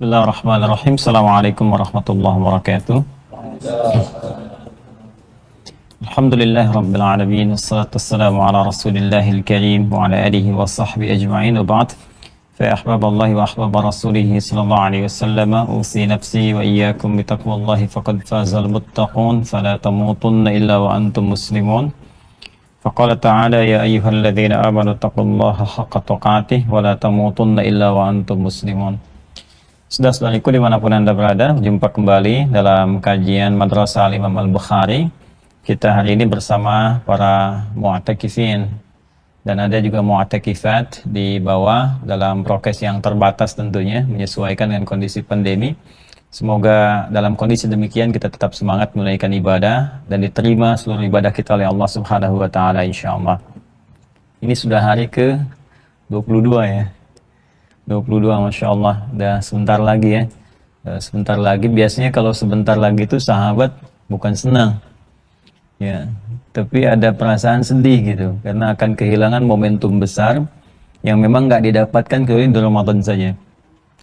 Bismillahirrahmanirrahim. Assalamualaikum warahmatullahi wabarakatuh. Alhamdulillah Rabbil Alamin. Wassalatu wassalamu ala Rasulillahil Karim wa ala alihi wa sahbihi ajma'in wa ba'd. Fa ahbaballahi wa ahbaba rasulihi sallallahu alaihi wasallam. Usi nafsi wa iyyakum bi taqwallahi faqad fazal muttaqun. Fala tamutunna illa wa antum muslimun. Faqala ta'ala ya ayyuhalladzina amanu taqullaha haqqa tuqatih wa la tamutunna illa wa antum muslimun. Saudara-saudariku dimanapun Anda berada, jumpa kembali dalam kajian Madrasah Al-Imam Al-Bukhari. Kita hari ini bersama para mu'takifin dan ada juga mu'takifat di bawah dalam prokes yang terbatas tentunya, menyesuaikan dengan kondisi pandemi. Semoga dalam kondisi demikian kita tetap semangat menunaikan ibadah dan diterima seluruh ibadah kita oleh Allah Subhanahu wa taala insyaallah. Ini sudah hari ke 22 ya. 22, Masya Allah, udah sebentar lagi ya. Sebentar lagi, biasanya kalau sebentar lagi itu sahabat bukan senang ya, tapi ada perasaan sedih gitu, karena akan kehilangan momentum besar yang memang nggak didapatkan kecuali di Ramadan saja.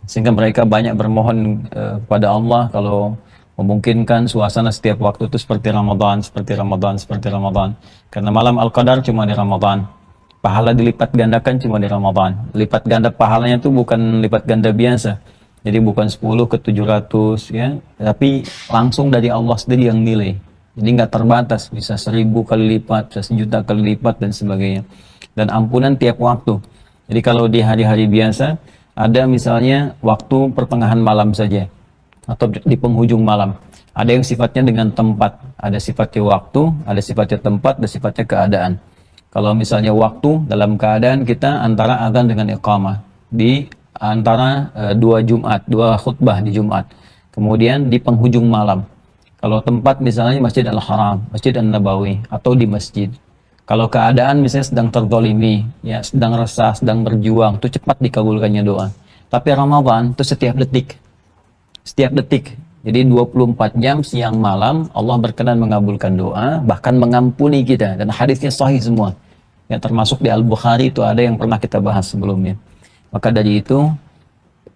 Sehingga mereka banyak bermohon kepada Allah kalau memungkinkan suasana setiap waktu itu seperti Ramadan, seperti Ramadan, seperti Ramadan. Karena malam Al-Qadar cuma di Ramadan. Pahala dilipat gandakan cuma di Ramadan. Lipat ganda pahalanya itu bukan lipat ganda biasa. Jadi bukan 10 ke 700 ya, tapi langsung dari Allah sendiri yang nilai. Jadi nggak terbatas, bisa 1000 kali lipat, bisa 1.000.000 kali lipat dan sebagainya. Dan ampunan tiap waktu. Jadi kalau di hari-hari biasa ada misalnya waktu pertengahan malam saja atau di penghujung malam. Ada yang sifatnya dengan tempat, ada sifatnya waktu, ada sifatnya tempat, ada sifatnya keadaan. Kalau misalnya waktu dalam keadaan kita antara azan dengan iqamah di antara dua khutbah di Jumat, kemudian di penghujung malam. Kalau tempat misalnya Masjid Al-Haram, Masjid An-Nabawi atau di masjid. Kalau keadaan misalnya sedang terzalimi, ya sedang resah, sedang berjuang, itu cepat dikabulkannya doa. Tapi Ramadan itu setiap detik. Setiap detik. Jadi 24 jam siang malam Allah berkenan mengabulkan doa, bahkan mengampuni kita, dan hadisnya sahih semua. Ya, termasuk di Al-Bukhari itu ada yang pernah kita bahas sebelumnya. Maka dari itu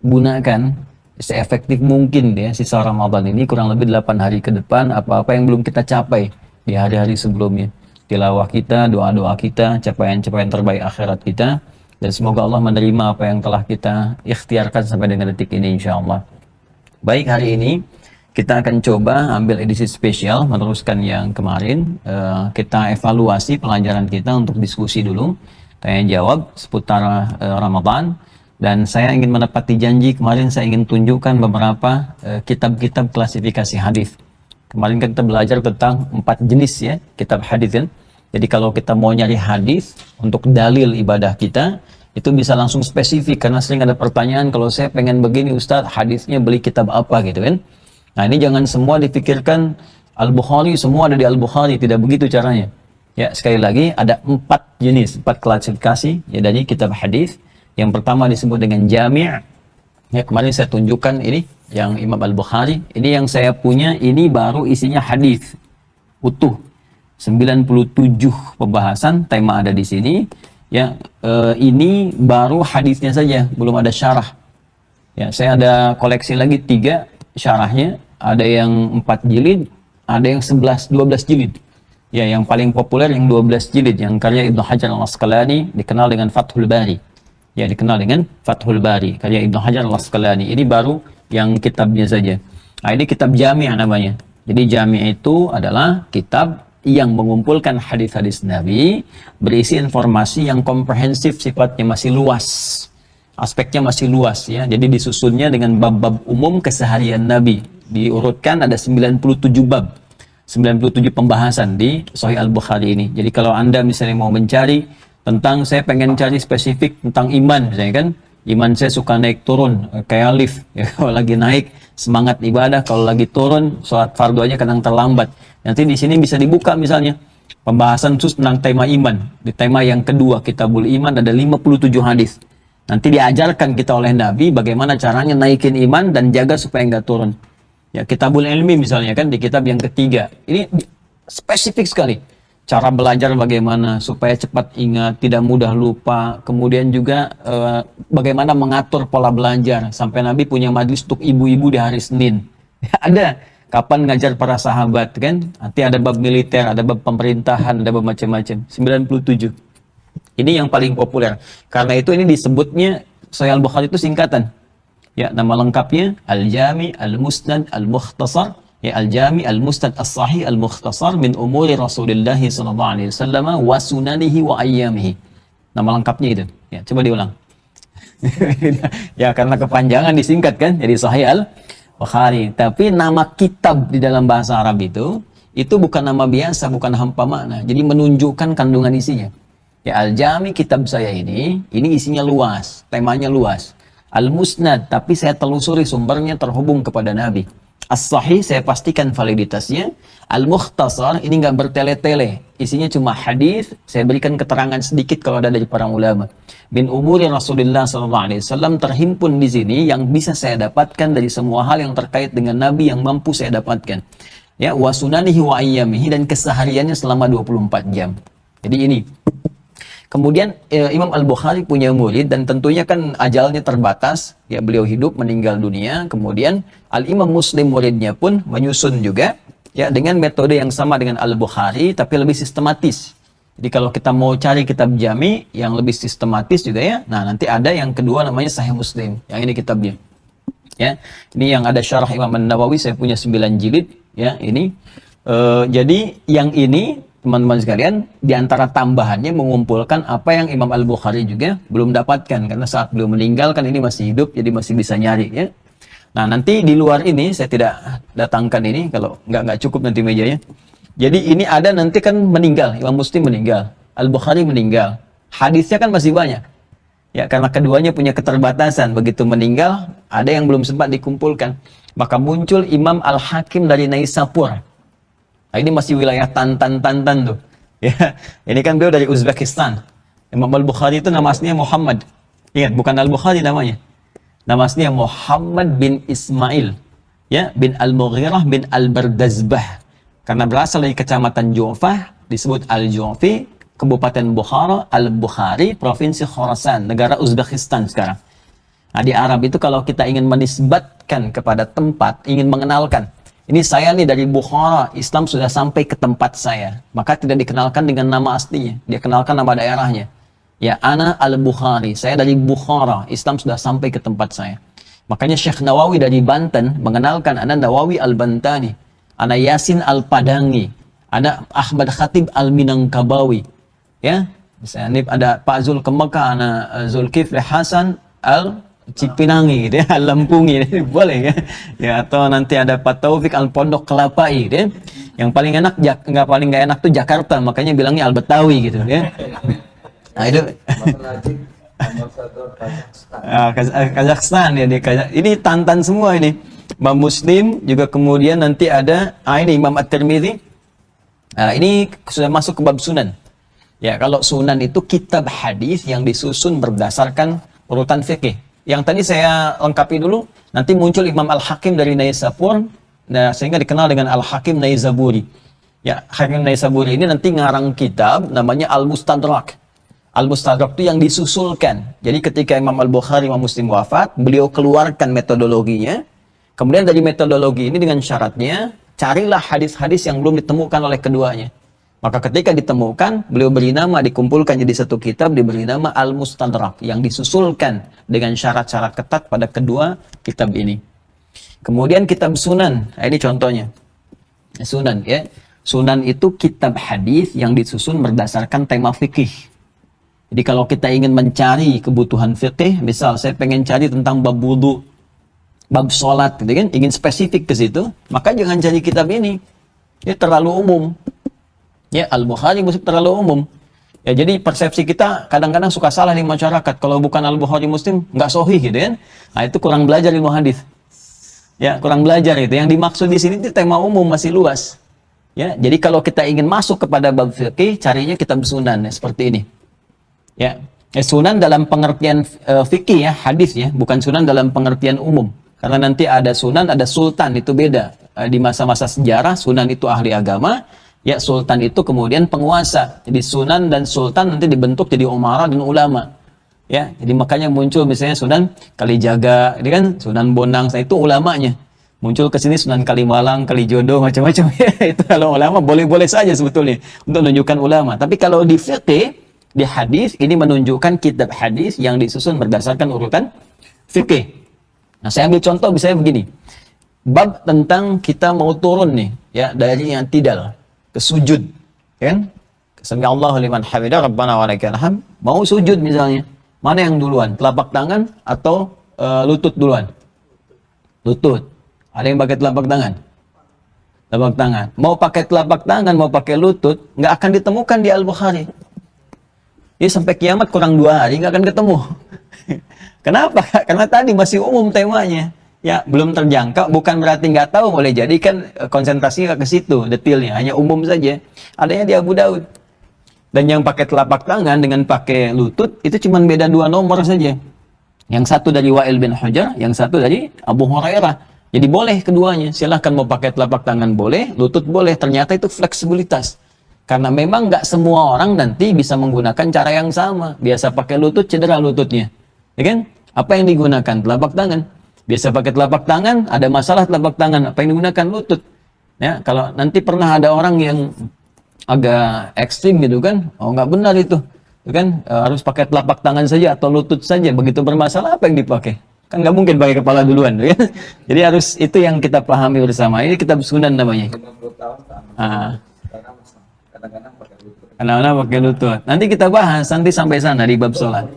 gunakan seefektif mungkin ya sisa Ramadan ini, kurang lebih 8 hari ke depan, apa-apa yang belum kita capai di hari-hari sebelumnya. Tilawah kita, doa-doa kita, capaian-capaian terbaik akhirat kita, dan semoga Allah menerima apa yang telah kita ikhtiarkan sampai dengan detik ini insyaallah. Baik, hari ini kita akan coba ambil edisi spesial, meneruskan yang kemarin. Kita evaluasi pelajaran kita untuk diskusi dulu, tanya jawab seputar Ramadan. Dan saya ingin menepati janji kemarin, saya ingin tunjukkan beberapa kitab-kitab klasifikasi hadis. Kemarin kita belajar tentang 4 jenis ya kitab hadis kan. Jadi kalau kita mau nyari hadis untuk dalil ibadah kita, itu bisa langsung spesifik, karena sering ada pertanyaan, kalau saya pengen begini Ustadz, hadisnya beli kitab apa gitu kan. Nah ini jangan semua dipikirkan Al-Bukhari, semua ada di Al-Bukhari, tidak begitu caranya. Ya, sekali lagi ada 4 jenis, 4 klasifikasi ya dari kitab hadis. Yang pertama disebut dengan Jami'. Ya, kemarin saya tunjukkan ini yang Imam Al-Bukhari. Ini yang saya punya, ini baru isinya hadis utuh. 97 pembahasan, tema ada di sini. Ya, ini baru hadisnya saja, belum ada syarah. Ya, saya ada koleksi lagi 3 syarahnya, ada yang 4 jilid, ada yang 11, 12 jilid. Ya, yang paling populer yang 12 jilid, yang karya Ibnu Hajar Al-Asqalani, dikenal dengan Fathul Bari. Ya, dikenal dengan Fathul Bari, karya Ibnu Hajar Al-Asqalani. Ini baru yang kitabnya saja. Nah, ini kitab Jami' namanya. Jadi Jami' itu adalah kitab yang mengumpulkan hadis-hadis Nabi, berisi informasi yang komprehensif, sifatnya masih luas. Aspeknya masih luas ya. Jadi disusunnya dengan bab-bab umum keseharian Nabi. Diurutkan ada 97 bab. 97 pembahasan di Sahih Al-Bukhari ini. Jadi kalau Anda misalnya mau mencari tentang, saya pengen cari spesifik tentang iman misalnya kan. Iman saya suka naik turun kayak lift. Ya, kalau lagi naik semangat ibadah, kalau lagi turun sholat fardu aja kadang terlambat. Nanti di sini bisa dibuka misalnya pembahasan khusus tentang tema iman. Di tema yang kedua Kitabul Iman ada 57 hadis. Nanti diajarkan kita oleh Nabi bagaimana caranya naikin iman dan jaga supaya nggak turun. Ya, Kitabul Ilmi misalnya kan di kitab yang ketiga. Ini spesifik sekali. cara belajar bagaimana supaya cepat ingat, tidak mudah lupa. Kemudian juga bagaimana mengatur pola belajar. Sampai Nabi punya majlis untuk ibu-ibu di hari Senin. Ada kapan ngajar para sahabat kan? Nanti ada bab militer, ada bab pemerintahan, ada bab macam-macam. 97. Ini yang paling populer. Karena itu ini disebutnya Sahih Al-Bukhari itu singkatan. Ya, nama lengkapnya Al-Jami, Al-Musnad, Al-Mukhtasar. Ya, Al-Jami, Al-Musnad, As-Sahih, Al-Mukhtasar min umuri Rasulullah sallallahu alaihi wasallam wa sunanihi wa ayyamihi. Nama lengkapnya itu. Ya, coba diulang. Ya, karena kepanjangan disingkat kan, jadi Sahih Al-Bukhari. Tapi nama kitab di dalam bahasa Arab itu bukan nama biasa, bukan hampa makna. Jadi menunjukkan kandungan isinya. Ya, Al-Jami kitab saya ini isinya luas, temanya luas. Al-Musnad, tapi saya telusuri sumbernya terhubung kepada Nabi. As-Sahih, saya pastikan validitasnya. Al-Mukhtasar, ini nggak bertele-tele. Isinya cuma hadis, saya berikan keterangan sedikit kalau ada dari para ulama. Min umuri Rasulullah SAW terhimpun di sini yang bisa saya dapatkan dari semua hal yang terkait dengan Nabi yang mampu saya dapatkan. Ya, wa sunanihi wa ayyamihi, dan kesehariannya selama 24 jam. Jadi ini. Kemudian Imam Al-Bukhari punya murid dan tentunya kan ajalnya terbatas, ya beliau hidup meninggal dunia. Kemudian Al-Imam Muslim muridnya pun menyusun juga ya dengan metode yang sama dengan Al-Bukhari tapi lebih sistematis. Jadi kalau kita mau cari kitab jami yang lebih sistematis juga ya, nah nanti ada yang kedua namanya Sahih Muslim. Yang ini kitabnya. Ya, ini yang ada syarah Imam An-Nawawi, saya punya 9 jilid ya ini. Jadi yang ini teman-teman sekalian, di antara tambahannya mengumpulkan apa yang Imam Al-Bukhari juga belum dapatkan. Karena saat beliau meninggal kan ini masih hidup, jadi masih bisa nyari ya. Nah nanti di luar ini, saya tidak datangkan ini, kalau nggak cukup nanti mejanya. Jadi ini ada nanti kan meninggal, Imam Muslim meninggal, Al-Bukhari meninggal. Hadisnya kan masih banyak. Ya karena keduanya punya keterbatasan, begitu meninggal, ada yang belum sempat dikumpulkan. Maka muncul Imam Al-Hakim dari Naisapur. Nah, ini masih wilayah Tantan tuh. Ya, ini kan beliau dari Uzbekistan. Imam Al-Bukhari itu nama aslinya Muhammad. Ingat, bukan Al-Bukhari namanya. Nama aslinya Muhammad bin Ismail. Ya, bin Al-Mughirah bin Al-Bardazbah. Karena berasal dari kecamatan Ju'fah, disebut Al-Ju'fi, Kabupaten Bukhara, Al-Bukhari, Provinsi Khorasan, negara Uzbekistan sekarang. Nah, di Arab itu kalau kita ingin menisbatkan kepada tempat, ingin mengenalkan, ini saya nih dari Bukhara, Islam sudah sampai ke tempat saya. Maka tidak dikenalkan dengan nama aslinya. Dia kenalkan nama daerahnya. Ya, Ana Al-Bukhari. Saya dari Bukhara, Islam sudah sampai ke tempat saya. Makanya Syekh Nawawi dari Banten mengenalkan Ana Nawawi Al-Bantani. Ana Yasin Al-Padangi. Ana Ahmad Khatib Al-Minangkabawi. Ya, misalnya ada Pak Zul ke Mekah, Ana Zulkifli Hasan Cipinangi gitu ya, Lampungi boleh ya. Ya atau nanti ada Pak Taufik Al-Pondok Kelapai gitu ya. Yang paling enak paling nggak enak tuh Jakarta, makanya bilangnya Al-Betawi gitu ya. Nah itu Kazakhstan ya, ini Tantan semua ini. Imam Muslim juga, kemudian nanti ada ini Imam At-Tirmidzi. Nah, ini sudah masuk ke bab sunan. Ya, kalau sunan itu kitab hadis yang disusun berdasarkan urutan fikih. Yang tadi saya lengkapi dulu, nanti muncul Imam Al-Hakim dari Naisapur, nah, sehingga dikenal dengan Al-Hakim Naisaburi. Ya, Hakim Naisaburi ini nanti ngarang kitab namanya Al-Mustadrak. Al-Mustadrak itu yang disusulkan. Jadi ketika Imam Al-Bukhari, Imam Muslim wafat, beliau keluarkan metodologinya. Kemudian dari metodologi ini dengan syaratnya, carilah hadis-hadis yang belum ditemukan oleh keduanya. Maka ketika ditemukan, beliau beri nama, dikumpulkan jadi satu kitab, diberi nama Al-Mustadrak, yang disusulkan dengan syarat-syarat ketat pada kedua kitab ini. Kemudian kitab Sunan, nah ini contohnya. Sunan ya. Sunan itu kitab hadis yang disusun berdasarkan tema fikih. Jadi kalau kita ingin mencari kebutuhan fikih, misal saya pengen cari tentang bab wudu, bab sholat, gitu kan, ingin spesifik ke situ, maka jangan cari kitab ini. Ini terlalu umum. Ya, Al-Bukhari Muslim terlalu umum. Ya, jadi persepsi kita kadang-kadang suka salah di masyarakat. Kalau bukan Al-Bukhari Muslim, nggak sahih gitu kan. Nah, itu kurang belajar ilmu hadis. Ya, kurang belajar itu. Yang dimaksud di sini itu tema umum, masih luas. Ya, jadi kalau kita ingin masuk kepada bab fikih, carinya kitab sunan ya, seperti ini. Ya, sunan dalam pengertian fikih ya, hadis ya, bukan sunan dalam pengertian umum. Karena nanti ada sunan, ada sultan, itu beda. Di masa-masa sejarah, sunan itu ahli agama. Ya, sultan itu kemudian penguasa. Jadi sunan dan sultan nanti dibentuk jadi umara dan ulama. Ya, jadi makanya muncul misalnya Sunan Kalijaga, ini kan Sunan Bonang, itu ulamanya. Muncul ke sini Sunan Kalimalang, Kalijodo, macam-macam. Ya, itu kalau ulama boleh-boleh saja sebetulnya untuk menunjukkan ulama. Tapi kalau di fiqh, di hadis, ini menunjukkan kitab hadis yang disusun berdasarkan urutan fikih. Nah, saya ambil contoh misalnya begini. Bab tentang kita mau turun nih, ya, dari yang tidal ke sujud, kan? Sami Allahu liman hamidah, Rabbana wa lakal hamd. Mau sujud misalnya, mana yang duluan? Telapak tangan atau lutut duluan? Lutut. Ada yang pakai telapak tangan? Telapak tangan. Mau pakai telapak tangan, mau pakai lutut, nggak akan ditemukan di Al-Bukhari. Ini sampai kiamat kurang 2 hari nggak akan ketemu. Kenapa? Karena tadi masih umum temanya. Ya, belum terjangkau, bukan berarti nggak tahu, boleh jadi kan konsentrasinya ke situ, detailnya, hanya umum saja. Adanya di Abu Daud. Dan yang pakai telapak tangan dengan pakai lutut, itu cuma beda 2 nomor saja. Yang satu dari Wa'il bin Hujr, yang satu dari Abu Hurairah. Jadi boleh keduanya, silahkan mau pakai telapak tangan boleh, lutut boleh, ternyata itu fleksibilitas. Karena memang nggak semua orang nanti bisa menggunakan cara yang sama. Biasa pakai lutut, cedera lututnya. Ya kan? Apa yang digunakan? Telapak tangan. Biasa pakai telapak tangan, ada masalah telapak tangan, apa yang digunakan? Lutut. Ya, kalau nanti pernah ada orang yang agak ekstrim gitu kan, oh nggak benar itu kan, harus pakai telapak tangan saja atau lutut saja, begitu bermasalah apa yang dipakai? Kan nggak mungkin pakai kepala duluan, ya. Jadi harus itu yang kita pahami bersama. Ini kitab Sunan namanya. Kadang-kadang pakai lutut. Nanti kita bahas, nanti sampai sana di bab sholat.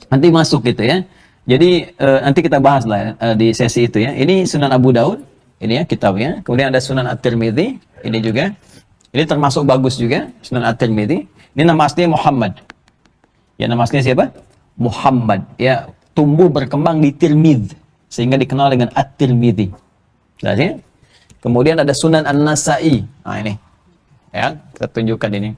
Nanti masuk gitu ya. Jadi nanti kita bahas lah di sesi itu ya. Ini Sunan Abu Daud, ini ya kitabnya. Kemudian ada Sunan At-Tirmidzi, ini juga. Ini termasuk bagus juga, Sunan At-Tirmidzi. Ini nama aslinya Muhammad. Ya, nama aslinya siapa? Muhammad. Ya, tumbuh berkembang di Tirmidz sehingga dikenal dengan At-Tirmidzi. Ya? Kemudian ada Sunan An-Nasa'i. Nah, ini. Ya, kita tunjukkan ini.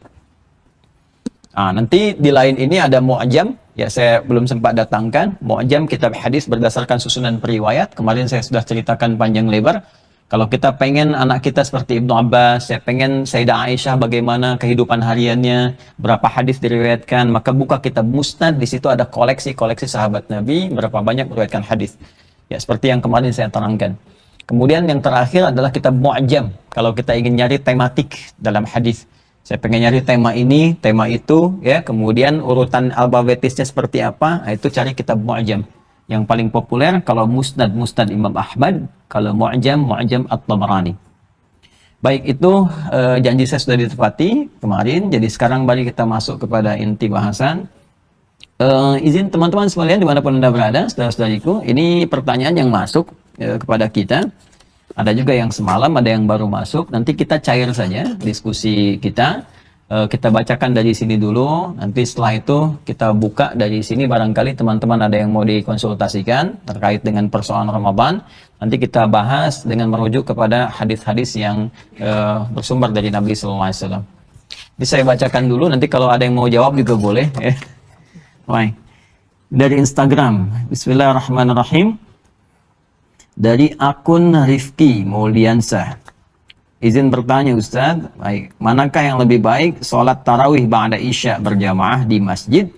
Nanti di lain ini ada Mu'jam. Ya, saya belum sempat datangkan. Mu'jam kitab hadis berdasarkan susunan periwayat. Kemarin saya sudah ceritakan panjang lebar. Kalau kita pengen anak kita seperti Ibnu Abbas, saya pengen Sayyidah Aisyah bagaimana kehidupan hariannya, berapa hadis diriwayatkan, maka buka kitab Musnad, di situ ada koleksi-koleksi sahabat Nabi, berapa banyak meriwayatkan hadis. Ya, seperti yang kemarin saya terangkan. Kemudian yang terakhir adalah kitab Mu'jam. Kalau kita ingin nyari tematik dalam hadis. Saya pengen nyari tema ini, tema itu, ya. Kemudian urutan alfabetisnya seperti apa? Nah, itu cari kitab Mu'jam. Yang paling populer kalau Musnad Imam Ahmad, kalau Mu'jam At-Tabarani. Baik, itu janji saya sudah ditepati kemarin. Jadi sekarang mari kita masuk kepada inti bahasan. Izin teman-teman sekalian dimanapun Anda berada, saudara-saudariku, ini pertanyaan yang masuk kepada kita. Ada juga yang semalam, ada yang baru masuk. Nanti kita cair saja diskusi kita. Kita bacakan dari sini dulu. Nanti setelah itu kita buka dari sini. Barangkali teman-teman ada yang mau dikonsultasikan terkait dengan persoalan Ramadan. Nanti kita bahas dengan merujuk kepada hadis-hadis yang bersumber dari Nabi SAW. Jadi saya bacakan dulu. Nanti kalau ada yang mau jawab juga boleh. Baik. Dari Instagram. Bismillahirrahmanirrahim. Dari akun Rifki Mulyansah. Izin bertanya Ustaz, baik, manakah yang lebih baik, sholat tarawih ba'da isya berjamaah di masjid,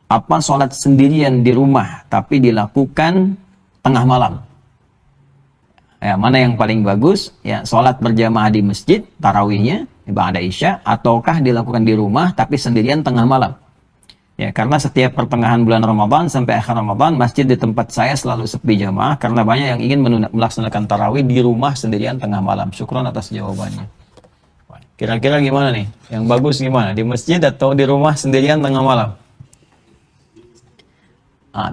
apa sholat sendirian di rumah tapi dilakukan tengah malam? Ya, mana yang paling bagus? Ya, sholat berjamaah di masjid, tarawihnya ba'da isya, ataukah dilakukan di rumah tapi sendirian tengah malam? Ya, karena setiap pertengahan bulan Ramadan sampai akhir Ramadan, masjid di tempat saya selalu sepi jamaah karena banyak yang ingin melaksanakan tarawih di rumah sendirian tengah malam. Syukron atas jawabannya. Kira-kira gimana nih? Yang bagus gimana? Di masjid atau di rumah sendirian tengah malam?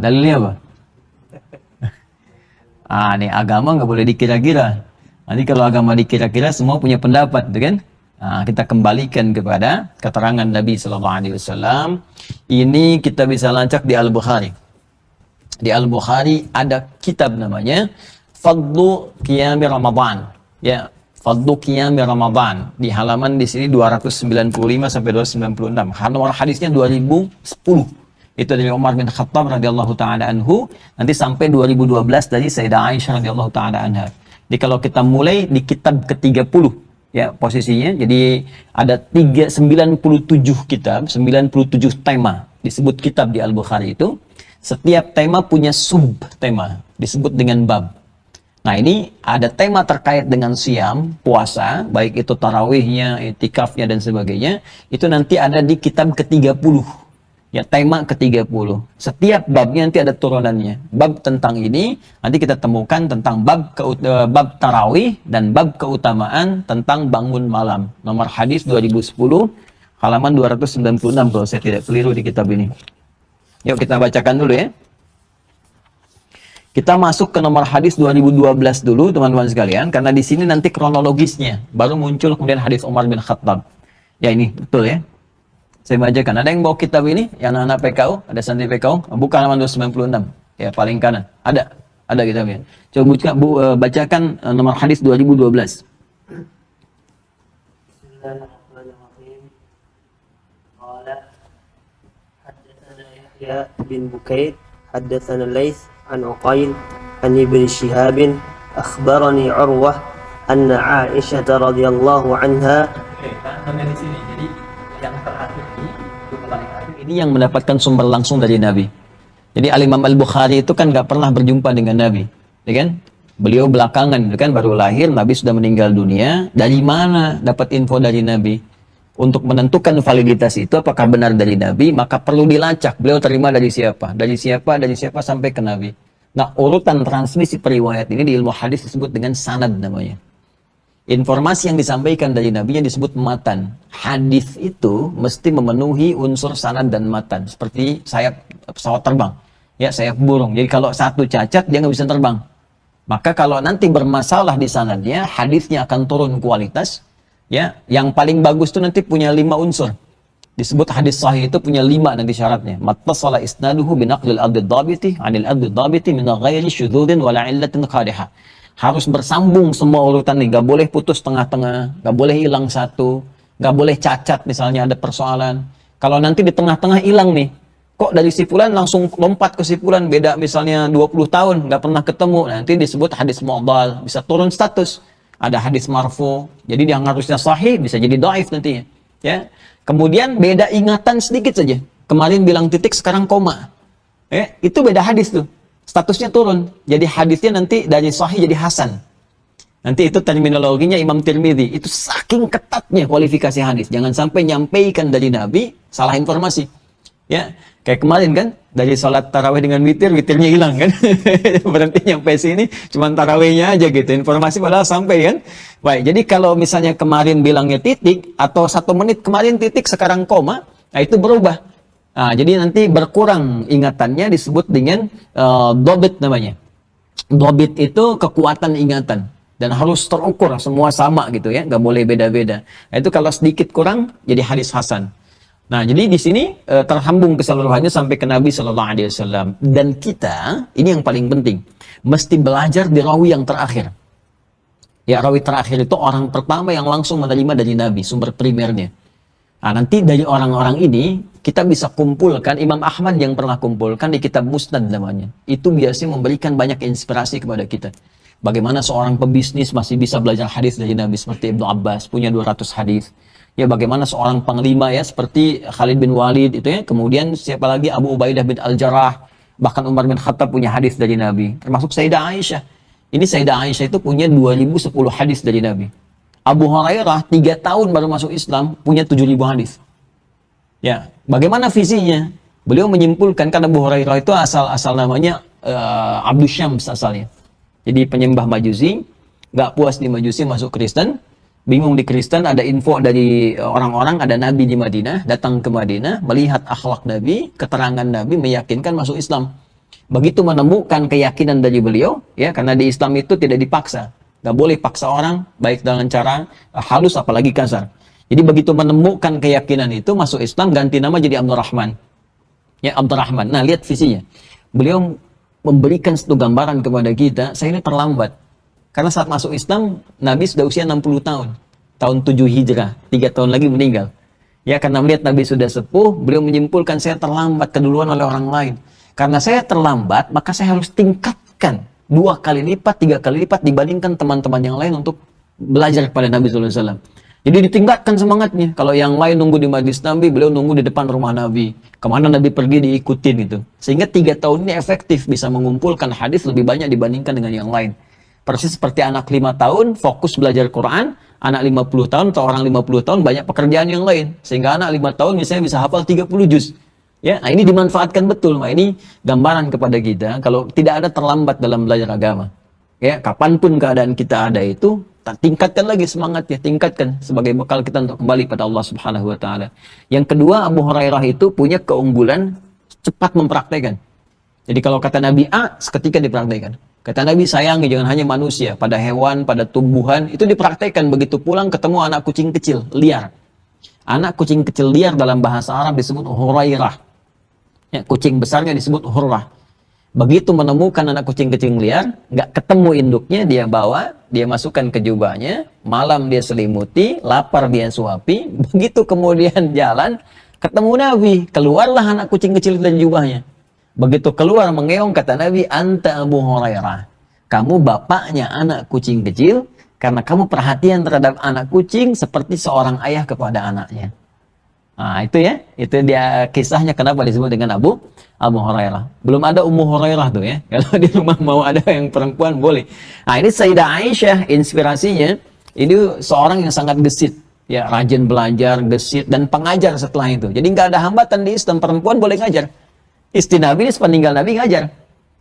Dalilnya apa? Nih agama nggak boleh dikira-kira. Nanti kalau agama dikira-kira semua punya pendapat, gitu kan? Kita kembalikan kepada keterangan Nabi SAW. Ini kita bisa lacak di Al-Bukhari. Di Al-Bukhari ada kitab namanya Fadlu Qiyami Ramadan. Ya, Fadlu Qiyami Ramadan. Di halaman di sini 295 sampai 296. Nomor hadisnya 2010. Itu dari Umar bin Khattab radhiyallahu taala anhu, nanti sampai 2012 dari Sayyidah Aisyah radhiyallahu taala anha. Jadi kalau kita mulai di kitab ke-30, ya posisinya. Jadi ada 97 kitab, 97 tema disebut kitab di Al-Bukhari itu. Setiap tema punya sub tema, disebut dengan bab. Nah, ini ada tema terkait dengan siam, puasa, baik itu tarawihnya, itikafnya dan sebagainya. Itu nanti ada di kitab ke-30. Ya, tema ke-30. Setiap babnya nanti ada turunannya. Bab tentang ini nanti kita temukan tentang bab tarawih dan bab keutamaan tentang bangun malam. Nomor hadis 2010 halaman 296 kalau saya tidak keliru di kitab ini. Yuk kita bacakan dulu ya. Kita masuk ke nomor hadis 2012 dulu teman-teman sekalian, karena di sini nanti kronologisnya baru muncul kemudian hadis Umar bin Khattab. Ya ini betul ya. Saya bacakan. Ada yang bawa kitab ini? Yang anak-anak PKU? Ada santri PKU? Buka halaman 296. Ya paling kanan. Ada kitabnya. Coba bacakan nomor hadis 2012. Bismillahirrahmanirrahim. Qala haddatsana Yahya bin Bukayr haddatsana Laits عن عقيل عن ابن شهاب أخبرني عروة أن عائشة رضي الله عنها. Ini yang mendapatkan sumber langsung dari Nabi. Jadi Al-Imam Al-Bukhari itu kan nggak pernah berjumpa dengan Nabi, ya kan? Beliau belakangan, kan baru lahir, Nabi sudah meninggal dunia. Dari mana dapat info dari Nabi? Untuk menentukan validitas itu apakah benar dari Nabi, maka perlu dilacak. Beliau terima dari siapa sampai ke Nabi. Nah, urutan transmisi periwayat ini di ilmu hadis disebut dengan sanad namanya. Informasi yang disampaikan dari Nabi yang disebut matan. Hadis itu mesti memenuhi unsur sanad dan matan. Seperti sayap pesawat terbang. Ya, sayap burung. Jadi kalau satu cacat, dia nggak bisa terbang. Maka kalau nanti bermasalah di sanadnya, hadisnya akan turun kualitas. Ya, yang paling bagus itu nanti punya 5 unsur. Disebut hadis sahih itu punya 5 nanti syaratnya. Mattasala isnaduhu binaqlil adid-dhabiti 'anil adid-dhabiti min ghairi syudzudin wala 'illatin qadihah. Harus bersambung semua urutan nih, enggak boleh putus tengah-tengah, enggak boleh hilang satu, enggak boleh cacat misalnya ada persoalan. Kalau nanti di tengah-tengah hilang nih, kok dari si fulan langsung lompat ke si fulan, beda misalnya 20 tahun enggak pernah ketemu, nanti disebut hadis mu'dhal, bisa turun status. Ada hadis marfu, jadi yang harusnya sahih bisa jadi dhaif nantinya. Ya. Kemudian beda ingatan sedikit saja. Kemarin bilang titik, sekarang koma. Itu beda hadis tuh. Statusnya turun. Jadi hadisnya nanti dari sahih jadi hasan. Nanti itu terminologinya Imam Tirmidzi. Itu saking ketatnya kualifikasi hadis. Jangan sampai nyampaikan dari Nabi salah informasi. Ya, kayak kemarin kan, dari sholat tarawih dengan witir, witirnya hilang kan. Berarti nyampe sini cuman tarawihnya aja gitu, informasi padahal sampai kan. Baik, jadi kalau misalnya kemarin bilangnya titik, atau 1 menit kemarin titik, sekarang koma, nah itu berubah. Nah, jadi nanti berkurang ingatannya, disebut dengan dobit namanya. Dobit itu kekuatan ingatan. Dan harus terukur, semua sama gitu ya, nggak boleh beda-beda. Nah, itu kalau sedikit kurang, jadi hadis hasan. Nah, jadi di sini terhambung keseluruhannya sampai ke Nabi Shallallahu Alaihi Wasallam. Dan kita, ini yang paling penting, mesti belajar di rawi yang terakhir. Ya, rawi terakhir itu orang pertama yang langsung menerima dari Nabi, sumber primernya. Nah, nanti dari orang-orang ini, kita bisa kumpulkan, Imam Ahmad yang pernah kumpulkan di kitab Musnad namanya. Itu biasanya memberikan banyak inspirasi kepada kita. Bagaimana seorang pebisnis masih bisa belajar hadis dari Nabi, seperti Ibnu Abbas, punya 200 hadis. Ya, bagaimana seorang panglima ya seperti Khalid bin Walid itu ya, kemudian siapa lagi, Abu Ubaidah bin Al-Jarrah, bahkan Umar bin Khattab punya hadis dari Nabi, termasuk Sayyidah Aisyah. Ini Sayyidah Aisyah itu punya 2010 hadis dari Nabi. Abu Hurairah 3 tahun baru masuk Islam punya 7.000 hadis. Ya, bagaimana visinya? Beliau menyimpulkan, karena Abu Hurairah itu asal namanya Abdus Syams asalnya. Jadi penyembah Majusi, nggak puas di Majusi masuk Kristen. Bingung di Kristen, ada info dari orang-orang, ada Nabi di Madinah, datang ke Madinah, melihat akhlak Nabi, keterangan Nabi, meyakinkan masuk Islam. Begitu menemukan keyakinan dari beliau, ya, karena di Islam itu tidak dipaksa. Nggak boleh paksa orang, baik dengan cara halus apalagi kasar. Jadi begitu menemukan keyakinan itu, masuk Islam, ganti nama jadi Abdurrahman. Ya, Abdurrahman. Nah, lihat visinya. Beliau memberikan satu gambaran kepada kita, saya ini terlambat. Karena saat masuk Islam, Nabi sudah usia 60 tahun. Tahun 7 Hijrah, 3 tahun lagi meninggal. Ya, karena melihat Nabi sudah sepuh, beliau menyimpulkan, saya terlambat keduluan oleh orang lain. Karena saya terlambat, maka saya harus tingkatkan 2 kali lipat, 3 kali lipat dibandingkan teman-teman yang lain untuk belajar kepada Nabi SAW. Jadi ditingkatkan semangatnya. Kalau yang lain nunggu di majlis Nabi, beliau nunggu di depan rumah Nabi. Kemana Nabi pergi diikutin gitu. Sehingga 3 tahun ini efektif bisa mengumpulkan hadis lebih banyak dibandingkan dengan yang lain. Persis seperti anak 5 tahun fokus belajar Quran, anak 50 tahun atau orang 50 tahun banyak pekerjaan yang lain. Sehingga anak 5 tahun misalnya bisa hafal 30 juz. Ya, nah ini dimanfaatkan betul. Nah, ini gambaran kepada kita kalau tidak ada terlambat dalam belajar agama. Ya, kapanpun keadaan kita ada itu, tingkatkan lagi semangatnya, tingkatkan sebagai bekal kita untuk kembali pada Allah Subhanahu wa taala. Yang kedua, Abu Hurairah itu punya keunggulan cepat mempraktekkan. Jadi kalau kata Nabi A, seketika dipraktekkan. Kata Nabi, sayangi jangan hanya manusia, pada hewan, pada tumbuhan, itu dipraktekkan. Begitu pulang ketemu anak kucing kecil liar. Anak kucing kecil liar dalam bahasa Arab disebut Hurairah. Ya, kucing besarnya disebut Hurrah. Begitu menemukan anak kucing kecil liar, nggak ketemu induknya, dia bawa, dia masukkan ke jubahnya, malam dia selimuti, lapar dia suapi, begitu kemudian jalan, ketemu Nabi, keluarlah anak kucing kecil dari jubahnya. Begitu keluar mengeong, kata Nabi, anta Abu Hurairah, kamu bapaknya anak kucing kecil, karena kamu perhatian terhadap anak kucing seperti seorang ayah kepada anaknya. Nah itu ya, itu dia kisahnya kenapa disebut dengan Abu Hurairah. Belum ada Ummu Hurairah tuh ya. Kalau di rumah mau ada yang perempuan boleh. Nah ini Sayyidah Aisyah inspirasinya, ini seorang yang sangat gesit, ya rajin belajar, gesit dan pengajar setelah itu. Jadi nggak ada hambatan di Islam, perempuan boleh ngajar. Istri Nabi sepeninggal Nabi ngajar.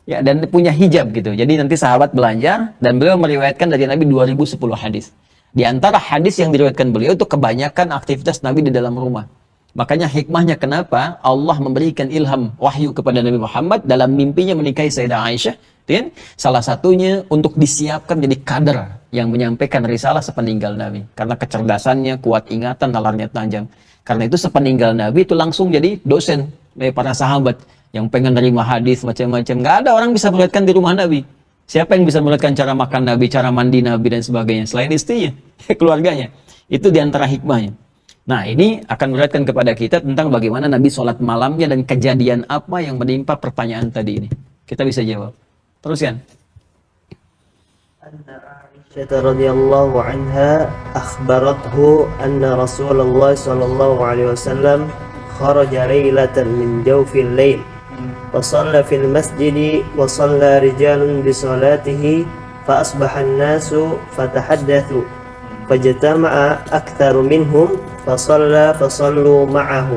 Ya dan punya hijab gitu. Jadi nanti sahabat belajar dan beliau meriwayatkan dari Nabi 2010 hadis. Di antara hadis yang diriwayatkan beliau itu kebanyakan aktivitas Nabi di dalam rumah. Makanya hikmahnya kenapa Allah memberikan ilham wahyu kepada Nabi Muhammad dalam mimpinya menikahi Sayyidah Aisyah. Kan? Salah satunya untuk disiapkan jadi kader yang menyampaikan risalah sepeninggal Nabi. Karena kecerdasannya, kuat ingatan, nalarnya tajam. Karena itu sepeninggal Nabi itu langsung jadi dosen dari para sahabat yang pengen nerima hadis macam-macam. Nggak ada orang bisa melihatkan di rumah Nabi. Siapa yang bisa melihatkan cara makan Nabi, cara mandi Nabi dan sebagainya selain istrinya, keluarganya. Itu diantara hikmahnya. Nah ini akan melihatkan kepada kita tentang bagaimana Nabi sholat malamnya dan kejadian apa yang menimpa pertanyaan tadi ini. Kita bisa jawab. Teruskan. Anna Aisyah radhiyallahu anha akhbarathu anna Rasulullah sallallahu alaihi wasallam kharaja lailatan min jawfil lail wa shalla fil masjid wa shalla rijalun bi salatihi fa asbaha an-nasu fatahaddathu fajtama'a aktharu minhum فصلوا معه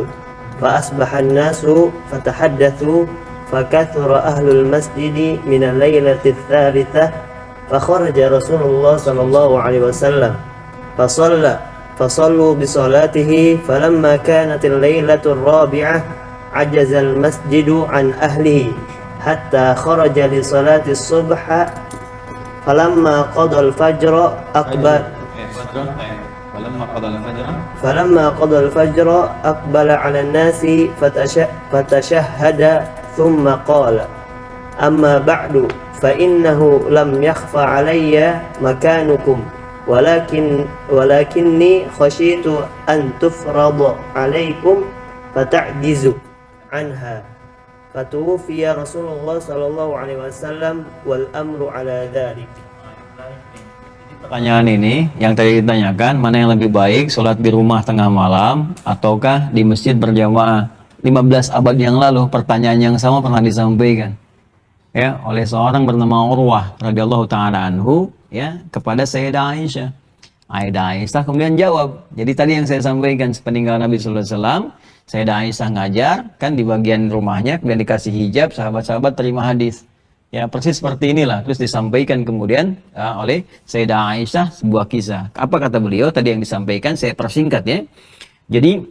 فأصبح الناس فتحدثوا فكثر أهل المسجد من الليلة الثالثة فخرج رسول الله صلى الله عليه وسلم فصلوا بصلاته فلما كانت الليلة الرابعة عجز المسجد عن أهله حتى خرج لصلاة الصبح فلما قضى الفجر أقبل فلما قضى الفجر أقبل على الناس فتشهد ثم قال أما بعد فإنه لم يخفى علي مكانكم ولكني خشيت أن تفرض عليكم فتعجزوا عنها فتوفي رسول الله صلى الله عليه وسلم والأمر على ذلك. Pertanyaan ini yang tadi ditanyakan, mana yang lebih baik, sholat di rumah tengah malam ataukah di masjid berjamaah? 15 abad yang lalu pertanyaan yang sama pernah disampaikan ya oleh seorang bernama Urwah radhiyallahu taala anhu ya kepada Sayyidah Aisyah. Aisyah kemudian jawab. Jadi tadi yang saya sampaikan sepeninggal Nabi sallallahu alaihi wasallam, Sayyidah Aisyah ngajar kan di bagian rumahnya, kemudian dikasih hijab, sahabat-sahabat terima hadis. Ya persis seperti inilah, terus disampaikan kemudian oleh Sayyidah Aisyah sebuah kisah. Apa kata beliau tadi yang disampaikan, saya persingkat ya. Jadi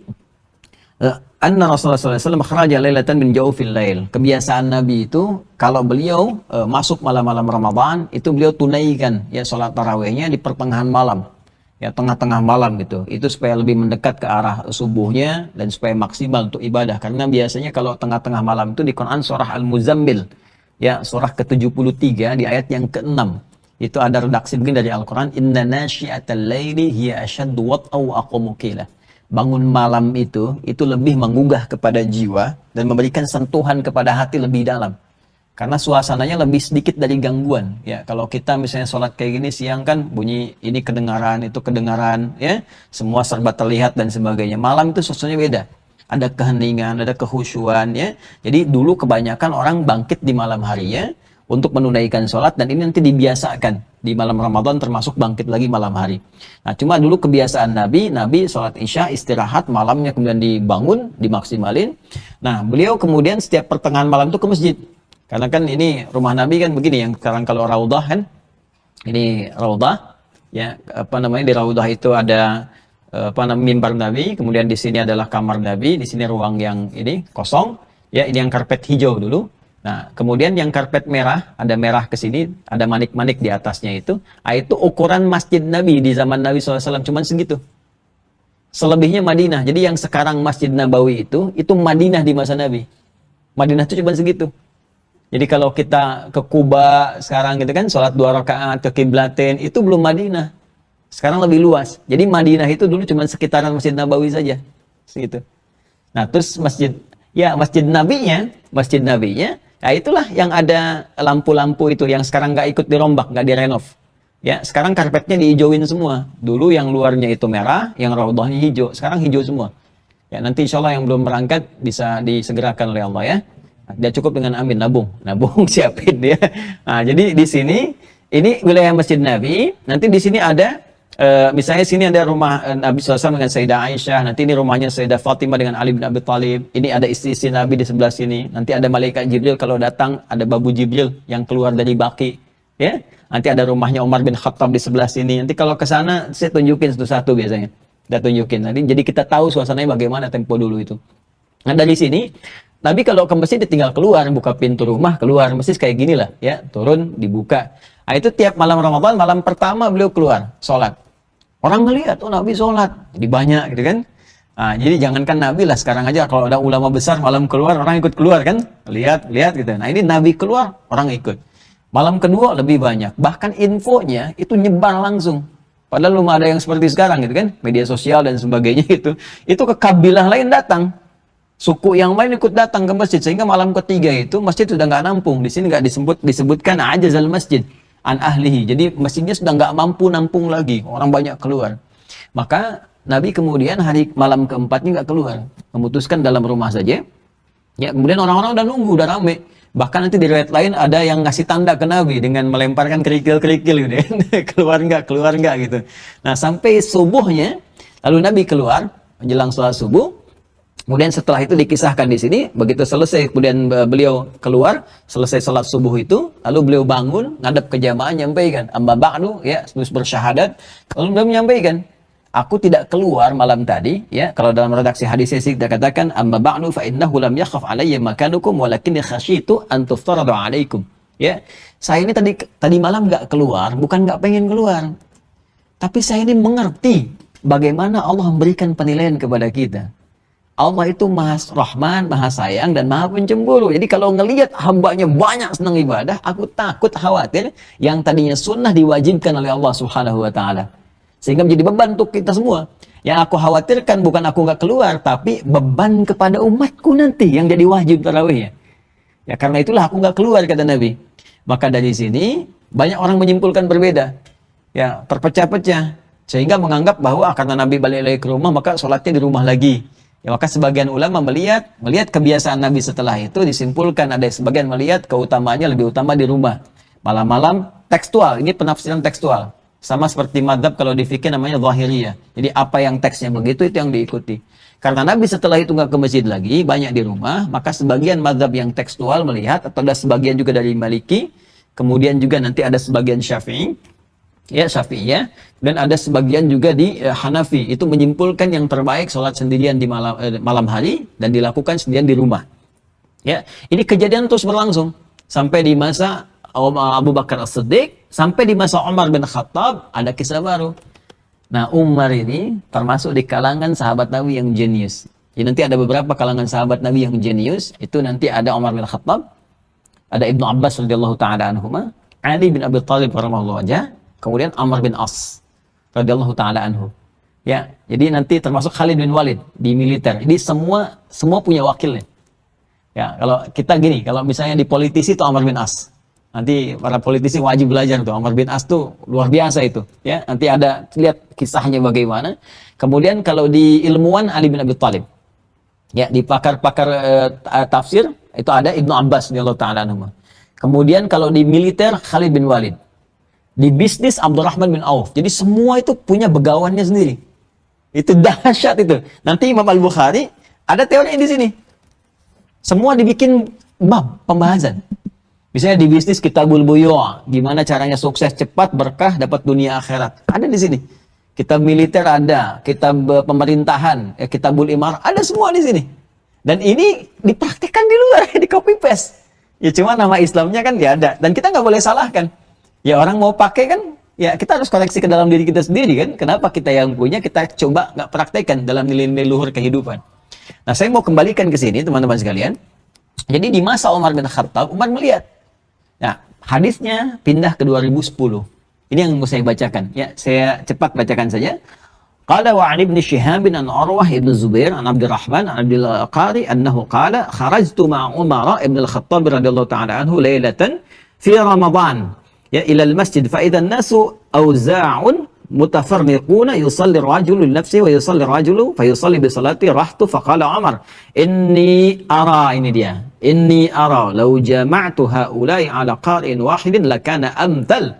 anna Rasulullah SAW kharaja lailatan min jawfil lail. Kebiasaan Nabi itu kalau beliau masuk malam-malam Ramadan itu beliau tunaikan ya salat tarawihnya di pertengahan malam. Ya tengah-tengah malam gitu. Itu supaya lebih mendekat ke arah subuhnya dan supaya maksimal untuk ibadah. Karena biasanya kalau tengah-tengah malam itu di Quran surah Al-Muzammil ya surah ke-73 di ayat yang ke-6 itu ada redaksi begini dari Al-Quran, inna nasyi'atal laili hiya ashaddu wat'aw aqwamu qila. Bangun malam itu lebih menggugah kepada jiwa dan memberikan sentuhan kepada hati lebih dalam. Karena suasananya lebih sedikit dari gangguan. Ya, kalau kita misalnya sholat kayak gini siang kan bunyi ini kedengaran, itu kedengaran, ya, semua serba terlihat dan sebagainya. Malam itu suasananya beda. Ada keheningan, ada kehusyuan, ya. Jadi dulu kebanyakan orang bangkit di malam hari, ya, untuk menunaikan sholat, dan ini nanti dibiasakan di malam Ramadan termasuk bangkit lagi malam hari. Nah, cuma dulu kebiasaan Nabi sholat Isya, istirahat, malamnya kemudian dibangun, dimaksimalin. Nah, beliau kemudian setiap pertengahan malam itu ke masjid. Karena kan ini rumah Nabi kan begini, yang sekarang kalau Raudah kan, ini Raudah, ya, apa namanya, di Raudah itu ada mimbar Nabi, kemudian di sini adalah kamar Nabi, di sini ruang yang ini kosong, ya, ini yang karpet hijau dulu. Nah, kemudian yang karpet merah, ada merah ke sini, ada manik-manik di atasnya itu. Nah, itu ukuran masjid Nabi di zaman Nabi SAW, cuman segitu. Selebihnya Madinah. Jadi yang sekarang Masjid Nabawi itu Madinah di masa Nabi. Madinah itu cuma segitu. Jadi kalau kita ke Kuba sekarang gitu kan, sholat 2 rakaat ke kiblatin, itu belum Madinah. Sekarang lebih luas. Jadi Madinah itu dulu cuma sekitaran Masjid Nabawi saja. Segitu. Nah, terus Masjid Nabinya, ya itulah yang ada lampu-lampu itu, yang sekarang nggak ikut dirombak, nggak direnov. Ya, sekarang karpetnya dihijauin semua. Dulu yang luarnya itu merah, yang raudhahnya hijau. Sekarang hijau semua. Ya, nanti insya Allah yang belum berangkat bisa disegerakan oleh Allah, ya. Dia cukup dengan amin, nabung siapin dia. Nah, jadi di sini ini wilayah Masjid Nabi. Nanti di sini ada misalnya sini ada rumah Nabi SAW dengan Sayyidah Aisyah. Nanti ini rumahnya Sayyidah Fatimah dengan Ali bin Abi Thalib. Ini ada istri Nabi di sebelah sini. Nanti ada malaikat Jibril kalau datang, ada babu Jibril yang keluar dari Baqi. Ya, nanti ada rumahnya Umar bin Khattab di sebelah sini. Nanti kalau ke sana saya tunjukin satu-satu biasanya. Kita tunjukin. Nanti jadi kita tahu suasananya bagaimana tempo dulu itu. Nah, dari sini Nabi kalau ke masjid tinggal keluar, buka pintu rumah, keluar. Masjid kayak gini lah, ya, turun, dibuka. Nah, itu tiap malam Ramadan, malam pertama beliau keluar, sholat. Orang melihat, oh Nabi sholat, jadi banyak gitu kan. Nah, jadi jangankan Nabi lah, sekarang aja kalau ada ulama besar malam keluar, orang ikut keluar kan. Lihat gitu. Nah, ini Nabi keluar, orang ikut. Malam kedua lebih banyak. Bahkan infonya itu nyebar langsung. Padahal belum ada yang seperti sekarang gitu kan, media sosial dan sebagainya itu. Itu ke kabilah lain datang. Suku yang lain ikut datang ke masjid, sehingga malam ketiga itu masjid sudah nggak nampung. Di sini nggak disebutkan ajazal masjid an ahlihi. Jadi masjidnya sudah nggak mampu nampung lagi, orang banyak keluar. Maka Nabi kemudian hari malam keempatnya nggak keluar, memutuskan dalam rumah saja. Ya, kemudian orang-orang udah nunggu, udah rame. Bahkan nanti di riwayat lain ada yang ngasih tanda ke Nabi dengan melemparkan kerikil-kerikil gitu ya. keluar nggak gitu. Nah, sampai subuhnya, lalu Nabi keluar menjelang sholat subuh. Kemudian setelah itu dikisahkan di sini, begitu selesai kemudian beliau keluar, selesai salat subuh itu, lalu beliau bangun, ngadep ke jamaah, nyampaikan, amma ba'du, ya, terus bersyahadat, lalu beliau menyampaikan, aku tidak keluar malam tadi, ya, kalau dalam redaksi hadis sih kita katakan, amma ba'du fa innahu lam yakhaf alayya makanukum walakinni khasyitu an tuftaradu alaikum. Ya, saya ini tadi malam nggak keluar, bukan nggak pengen keluar, tapi saya ini mengerti bagaimana Allah memberikan penilaian kepada kita. Allah itu Maha Rahman, Maha Sayang, dan Maha Pencemburu. Jadi kalau ngelihat hambanya banyak senang ibadah, aku takut, khawatir yang tadinya sunnah diwajibkan oleh Allah Subhanahu wa Ta'ala. Sehingga menjadi beban untuk kita semua. Yang aku khawatirkan bukan aku nggak keluar, tapi beban kepada umatku nanti yang jadi wajib tarawih. Ya, karena itulah aku nggak keluar, kata Nabi. Maka dari sini banyak orang menyimpulkan berbeda. Ya, terpecah-pecah. Sehingga menganggap bahwa karena Nabi balik lagi ke rumah, maka sholatnya di rumah lagi. Ya, maka sebagian ulama melihat kebiasaan Nabi setelah itu, disimpulkan ada sebagian melihat keutamaannya lebih utama di rumah. Malam-malam tekstual, ini penafsiran tekstual. Sama seperti madhab kalau di fikih namanya zahiriyah. Jadi apa yang teksnya begitu, itu yang diikuti. Karena Nabi setelah itu nggak ke masjid lagi, banyak di rumah, maka sebagian madhab yang tekstual melihat, atau ada sebagian juga dari Maliki, kemudian juga nanti ada sebagian Syafi'i, ya Syafi'iyah, dan ada sebagian juga di Hanafi, itu menyimpulkan yang terbaik sholat sendirian di malam hari dan dilakukan sendirian di rumah. Ya, ini kejadian terus berlangsung sampai di masa Abu Bakar As-Siddiq, sampai di masa Umar bin Khattab ada kisah baru. Nah, Umar ini termasuk di kalangan sahabat Nabi yang jenius. Jadi nanti ada beberapa kalangan sahabat Nabi yang jenius, itu nanti ada Umar bin Khattab, ada Ibnu Abbas radhiyallahu taala anhuma, Ali bin Abi Thalib radhiyallahu anhu, kemudian Amr bin As radhiyallahu taala anhu. Ya, jadi nanti termasuk Khalid bin Walid di militer. Jadi semua punya wakilnya. Ya, kalau kita gini, kalau misalnya di politisi itu Amr bin As. Nanti para politisi wajib belajar tuh. Amr bin As tuh luar biasa itu. Ya, nanti ada lihat kisahnya bagaimana. Kemudian kalau di ilmuwan Ali bin Abi Thalib. Ya, di pakar-pakar tafsir itu ada Ibnu Abbas radhiyallahu taala anhu. Kemudian kalau di militer Khalid bin Walid. Di bisnis Abdurrahman bin Auf. Jadi semua itu punya begawannya sendiri. Itu dahsyat itu. Nanti Imam Al-Bukhari ada teori di sini. Semua dibikin bab pembahasan. Misalnya di bisnis Kitabul Buyu', gimana caranya sukses cepat, berkah, dapat dunia akhirat. Ada di sini. Kitab militer ada, kitab pemerintahan, Kitabul Imar, ada semua di sini. Dan ini dipraktikkan di luar, di copy paste. Ya cuma nama Islamnya kan dia ada. Dan kita nggak boleh salahkan. Ya orang mau pakai kan, ya kita harus koreksi ke dalam diri kita sendiri kan. Kenapa kita yang punya, kita coba nggak praktekkan dalam nilai-nilai luhur kehidupan. Nah saya mau kembalikan ke sini teman-teman sekalian. Jadi di masa Umar bin Khattab, Umar melihat. Nah hadisnya pindah ke 2010. Ini yang mau saya bacakan. Ya saya cepat bacakan saja. Qala wa an ibn Shihab an Urwah ibn Zubair an Abdurrahman an Abdul Qari annahu qala kharajtu ma'a Umar ibn al-Khattab radhiyallahu ta'ala anhu laylatan fi Ramadan. Ya ila al-masjid fa idha an-nasu awza'un mutafarriquna yusalli ar-rajulu li nafsihi wa yusalli ar-rajulu fa yusalli bi salati rahtu fa qala Umar inni ara law jama'tu haula'i ala qari'in wahidin lakana amthal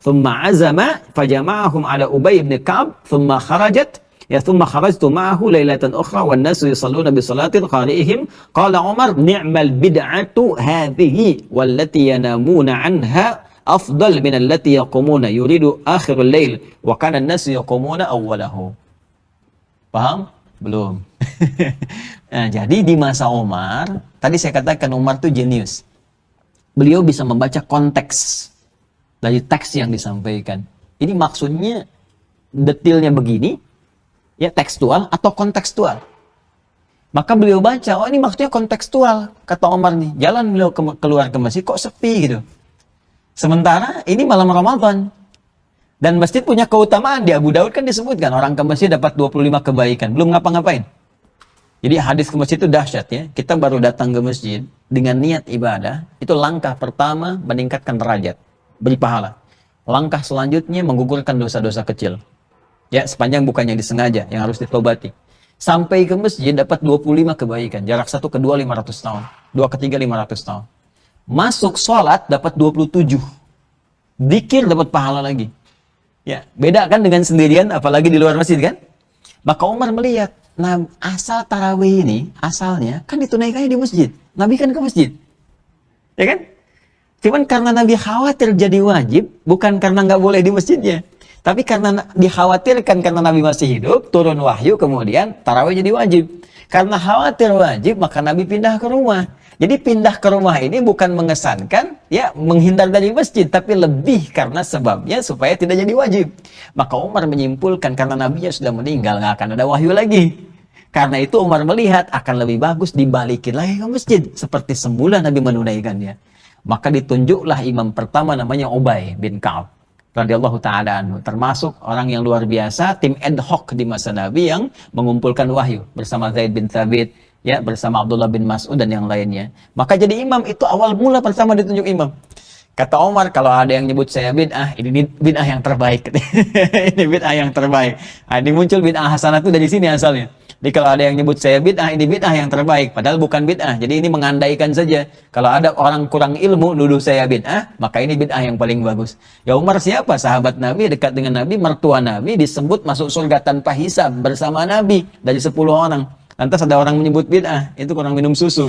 thumma azama fajama'ahum ala Ubay ibn Ka'b thumma kharajtu ma'ahu laylatan ukhra wan nasu yusalluna bi salati qari'ihim qala Umar ni'mal bid'atu hadhihi wallati yanamuna 'anha afdal min allati yaqumuna yuridu akhirul lail wa kana an-nasu yaqumuna awwalahu. Paham? Belum. Nah, jadi di masa Umar, tadi saya katakan Umar itu jenius. Beliau bisa membaca konteks dari teks yang disampaikan. Ini maksudnya detailnya begini, ya tekstual atau kontekstual. Maka beliau baca, oh ini maksudnya kontekstual, kata Umar nih. Jalan beliau keluar ke masjid kok sepi gitu. Sementara ini malam Ramadan. Dan masjid punya keutamaan. Di Abu Daud kan disebutkan orang ke masjid dapat 25 kebaikan. Belum ngapa-ngapain. Jadi hadis ke masjid itu dahsyat ya. Kita baru datang ke masjid dengan niat ibadah. Itu langkah pertama meningkatkan derajat. Beri pahala. Langkah selanjutnya menggugurkan dosa-dosa kecil. Ya sepanjang bukan yang disengaja. Yang harus ditobati. Sampai ke masjid dapat 25 kebaikan. Jarak satu ke dua 500 tahun. Dua ke tiga 500 tahun. Masuk sholat dapat 27. Dzikir dapat pahala lagi. Ya, beda kan dengan sendirian apalagi di luar masjid kan? Maka Umar melihat, nah asal tarawih ini asalnya kan ditunaikannya di masjid. Nabi kan ke masjid. Ya kan? Cuman karena Nabi khawatir jadi wajib, bukan karena nggak boleh di masjidnya. Tapi karena dikhawatirkan karena Nabi masih hidup, turun wahyu kemudian tarawih jadi wajib. Karena khawatir wajib, maka Nabi pindah ke rumah. Jadi pindah ke rumah ini bukan mengesankan ya menghindar dari masjid, tapi lebih karena sebabnya supaya tidak jadi wajib. Maka Umar menyimpulkan karena Nabinya sudah meninggal nggak akan ada wahyu lagi. Karena itu Umar melihat akan lebih bagus dibalikin lagi ke masjid seperti semula Nabi menunaikannya. Maka ditunjuklah imam pertama namanya Ubay bin Ka'b radhiyallahu taala anhu, termasuk orang yang luar biasa, tim ad hoc di masa Nabi yang mengumpulkan wahyu bersama Zaid bin Thabit, ya bersama Abdullah bin Mas'ud dan yang lainnya. Maka jadi imam itu awal mula pertama ditunjuk imam. Kata Umar, kalau ada yang nyebut saya bid'ah, ini bid'ah yang terbaik. Ini bid'ah yang terbaik. Nah, ini muncul bid'ah hasanah itu dari sini asalnya. Jadi kalau ada yang nyebut saya bid'ah, ini bid'ah yang terbaik. Padahal bukan bid'ah. Jadi ini mengandaikan saja. Kalau ada orang kurang ilmu nuduh saya bid'ah, maka ini bid'ah yang paling bagus. Ya Umar siapa? Sahabat Nabi, dekat dengan Nabi, mertua Nabi, disebut masuk surga tanpa hisab bersama Nabi dari 10 orang. Lantas ada orang menyebut bid'ah, itu kurang minum susu.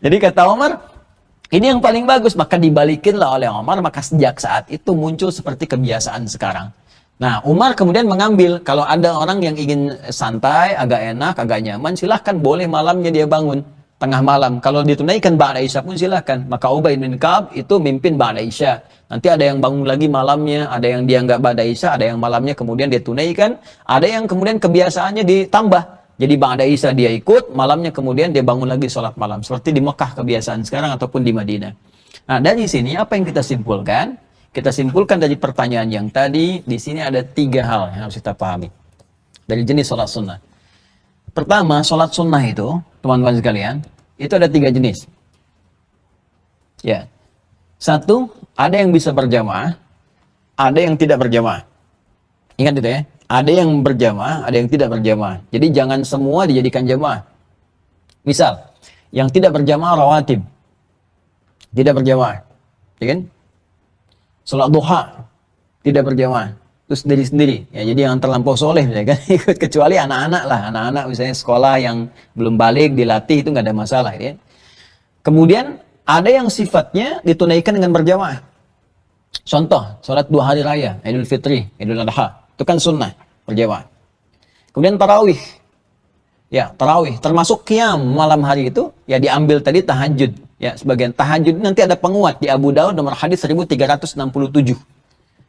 Jadi kata Umar, ini yang paling bagus, maka dibalikinlah oleh Umar, maka sejak saat itu muncul seperti kebiasaan sekarang. Nah, Umar kemudian mengambil, kalau ada orang yang ingin santai, agak enak, agak nyaman, silahkan, boleh malamnya dia bangun, tengah malam. Kalau ditunaikan Ba'da Isya pun silahkan. Maka Ubay bin Ka'b itu mimpin Ba'da Isya. Nanti ada yang bangun lagi malamnya, ada yang dia nggak Ba'da Isya, ada yang malamnya kemudian dia tunaikan, ada yang kemudian kebiasaannya ditambah. Jadi Ba'da Isya dia ikut, malamnya kemudian dia bangun lagi sholat malam. Seperti di Mekah kebiasaan sekarang ataupun di Madinah. Nah dari sini apa yang kita simpulkan? Kita simpulkan dari pertanyaan yang tadi, di sini ada 3 hal yang harus kita pahami. Dari jenis sholat sunnah. Pertama, sholat sunnah itu, teman-teman sekalian, itu ada 3 jenis. Ya. Satu, ada yang bisa berjamaah, ada yang tidak berjamaah. Ingat itu ya. Ada yang berjamaah, ada yang tidak berjamaah. Jadi jangan semua dijadikan jamaah. Misal, yang tidak berjamaah rawatib. Tidak berjamaah. Ya kan? Salat duha tidak berjamaah. Terus sendiri-sendiri. Ya, jadi yang terlampau soleh misalnya kan ikut, kecuali anak-anak lah. Anak-anak misalnya sekolah yang belum balik dilatih itu nggak ada masalah ya. Kemudian ada yang sifatnya ditunaikan dengan berjamaah. Contoh, sholat 2 hari raya, Idul Fitri, Idul Adha. Itu kan sunnah, berjamaah. Kemudian tarawih. Ya, tarawih. Termasuk qiyam malam hari itu, ya diambil tadi tahajud. Ya, sebagian tahajud nanti ada penguat di Abu Daud nomor hadis 1367.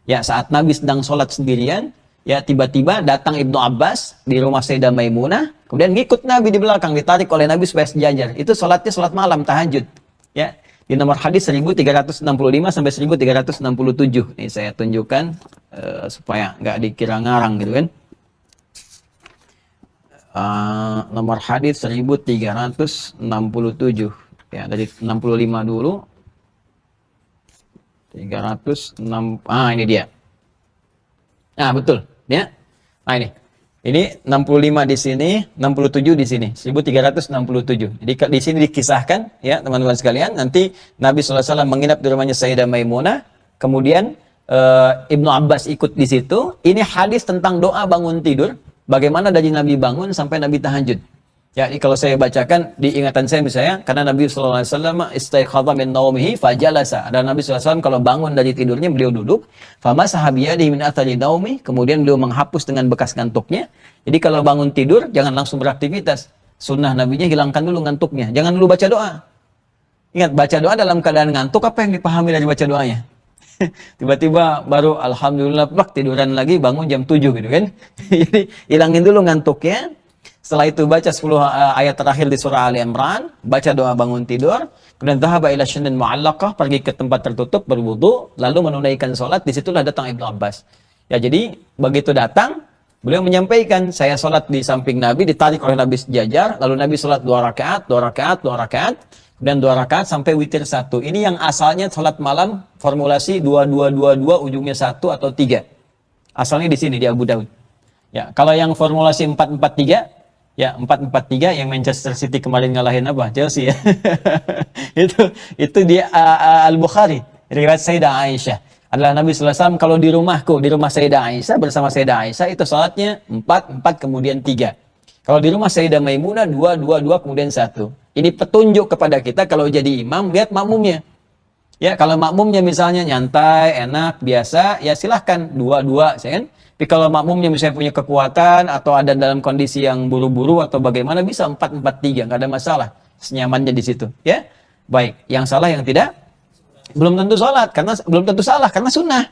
Ya, saat Nabi sedang sholat sendirian, ya tiba-tiba datang Ibnu Abbas di rumah Sayyidah Maimunah, kemudian ngikut Nabi di belakang, ditarik oleh Nabi supaya sejajar. Itu sholatnya sholat malam, tahajud. Ya, di nomor hadis 1365 sampai 1367. Ini saya tunjukkan supaya nggak dikira ngarang gitu kan. Nomor hadis 1367. Ya, dari 65 dulu. 306. Ini dia. Nah, betul, ya. Nah, ini 65 di sini, 67 di sini, 1367. Jadi di sini dikisahkan ya, teman-teman sekalian, nanti Nabi sallallahu alaihi wasallam menginap di rumahnya Sayyidah Maimunah, kemudian Ibnu Abbas ikut di situ. Ini hadis tentang doa bangun tidur, bagaimana dari Nabi bangun sampai Nabi tahajud. Ya, kalau saya bacakan di ingatan saya misalnya, karena Nabi sallallahu alaihi wasallam istaiqadha min naumihi fajalasa. Dan Nabi sallallahu alaihi wasallam kalau bangun dari tidurnya beliau duduk, famasaha biyadihi min athari naumi, kemudian beliau menghapus dengan bekas ngantuknya. Jadi kalau bangun tidur jangan langsung beraktivitas. Sunnah Nabinya hilangkan dulu ngantuknya. Jangan dulu baca doa. Ingat, baca doa dalam keadaan ngantuk, apa yang dipahami dari baca doanya? Tiba-tiba baru alhamdulillah plak tiduran lagi, bangun jam 7 gitu kan. Jadi hilangin dulu ngantuknya. Setelah itu baca 10 ayat terakhir di surah Ali Imran, baca doa bangun tidur, kemudian dhahaba ila syandin mu'allaqah, pergi ke tempat tertutup berwudu, lalu menunaikan sholat. Disitulah datang Ibnu Abbas. Ya, jadi begitu datang, beliau menyampaikan, saya sholat di samping Nabi, ditarik oleh Nabi sejajar, lalu Nabi sholat 2 rakaat, 2 rakaat, 2 rakaat, dan 2 rakaat sampai witir 1. Ini yang asalnya sholat malam formulasi 2-2-2-2, ujungnya 1 atau 3. Asalnya di sini di Abu Daud. Ya, kalau yang formulasi 4-4-3, ya 4-4-3 yang Manchester City kemarin ngalahin apa? Chelsea ya. itu di Al-Bukhari, riwayat Sayyidah Aisyah. Adalah Nabi sallallahu alaihi wasallam kalau di rumahku, di rumah Sayyidah Aisyah bersama Sayyidah Aisyah itu salatnya 4-4 kemudian 3. Kalau di rumah Sayyidah Maimunah 2-2-2 kemudian 1. Ini petunjuk kepada kita kalau jadi imam lihat makmumnya. Ya, kalau makmumnya misalnya nyantai, enak, biasa, ya silahkan 2-2, ya kan? Tapi kalau makmumnya misalnya punya kekuatan atau ada dalam kondisi yang buru-buru atau bagaimana, bisa 4-4-3, nggak ada masalah. Senyamannya di situ, ya. Baik, yang salah yang tidak belum tentu sholat, karena belum tentu salah karena sunnah.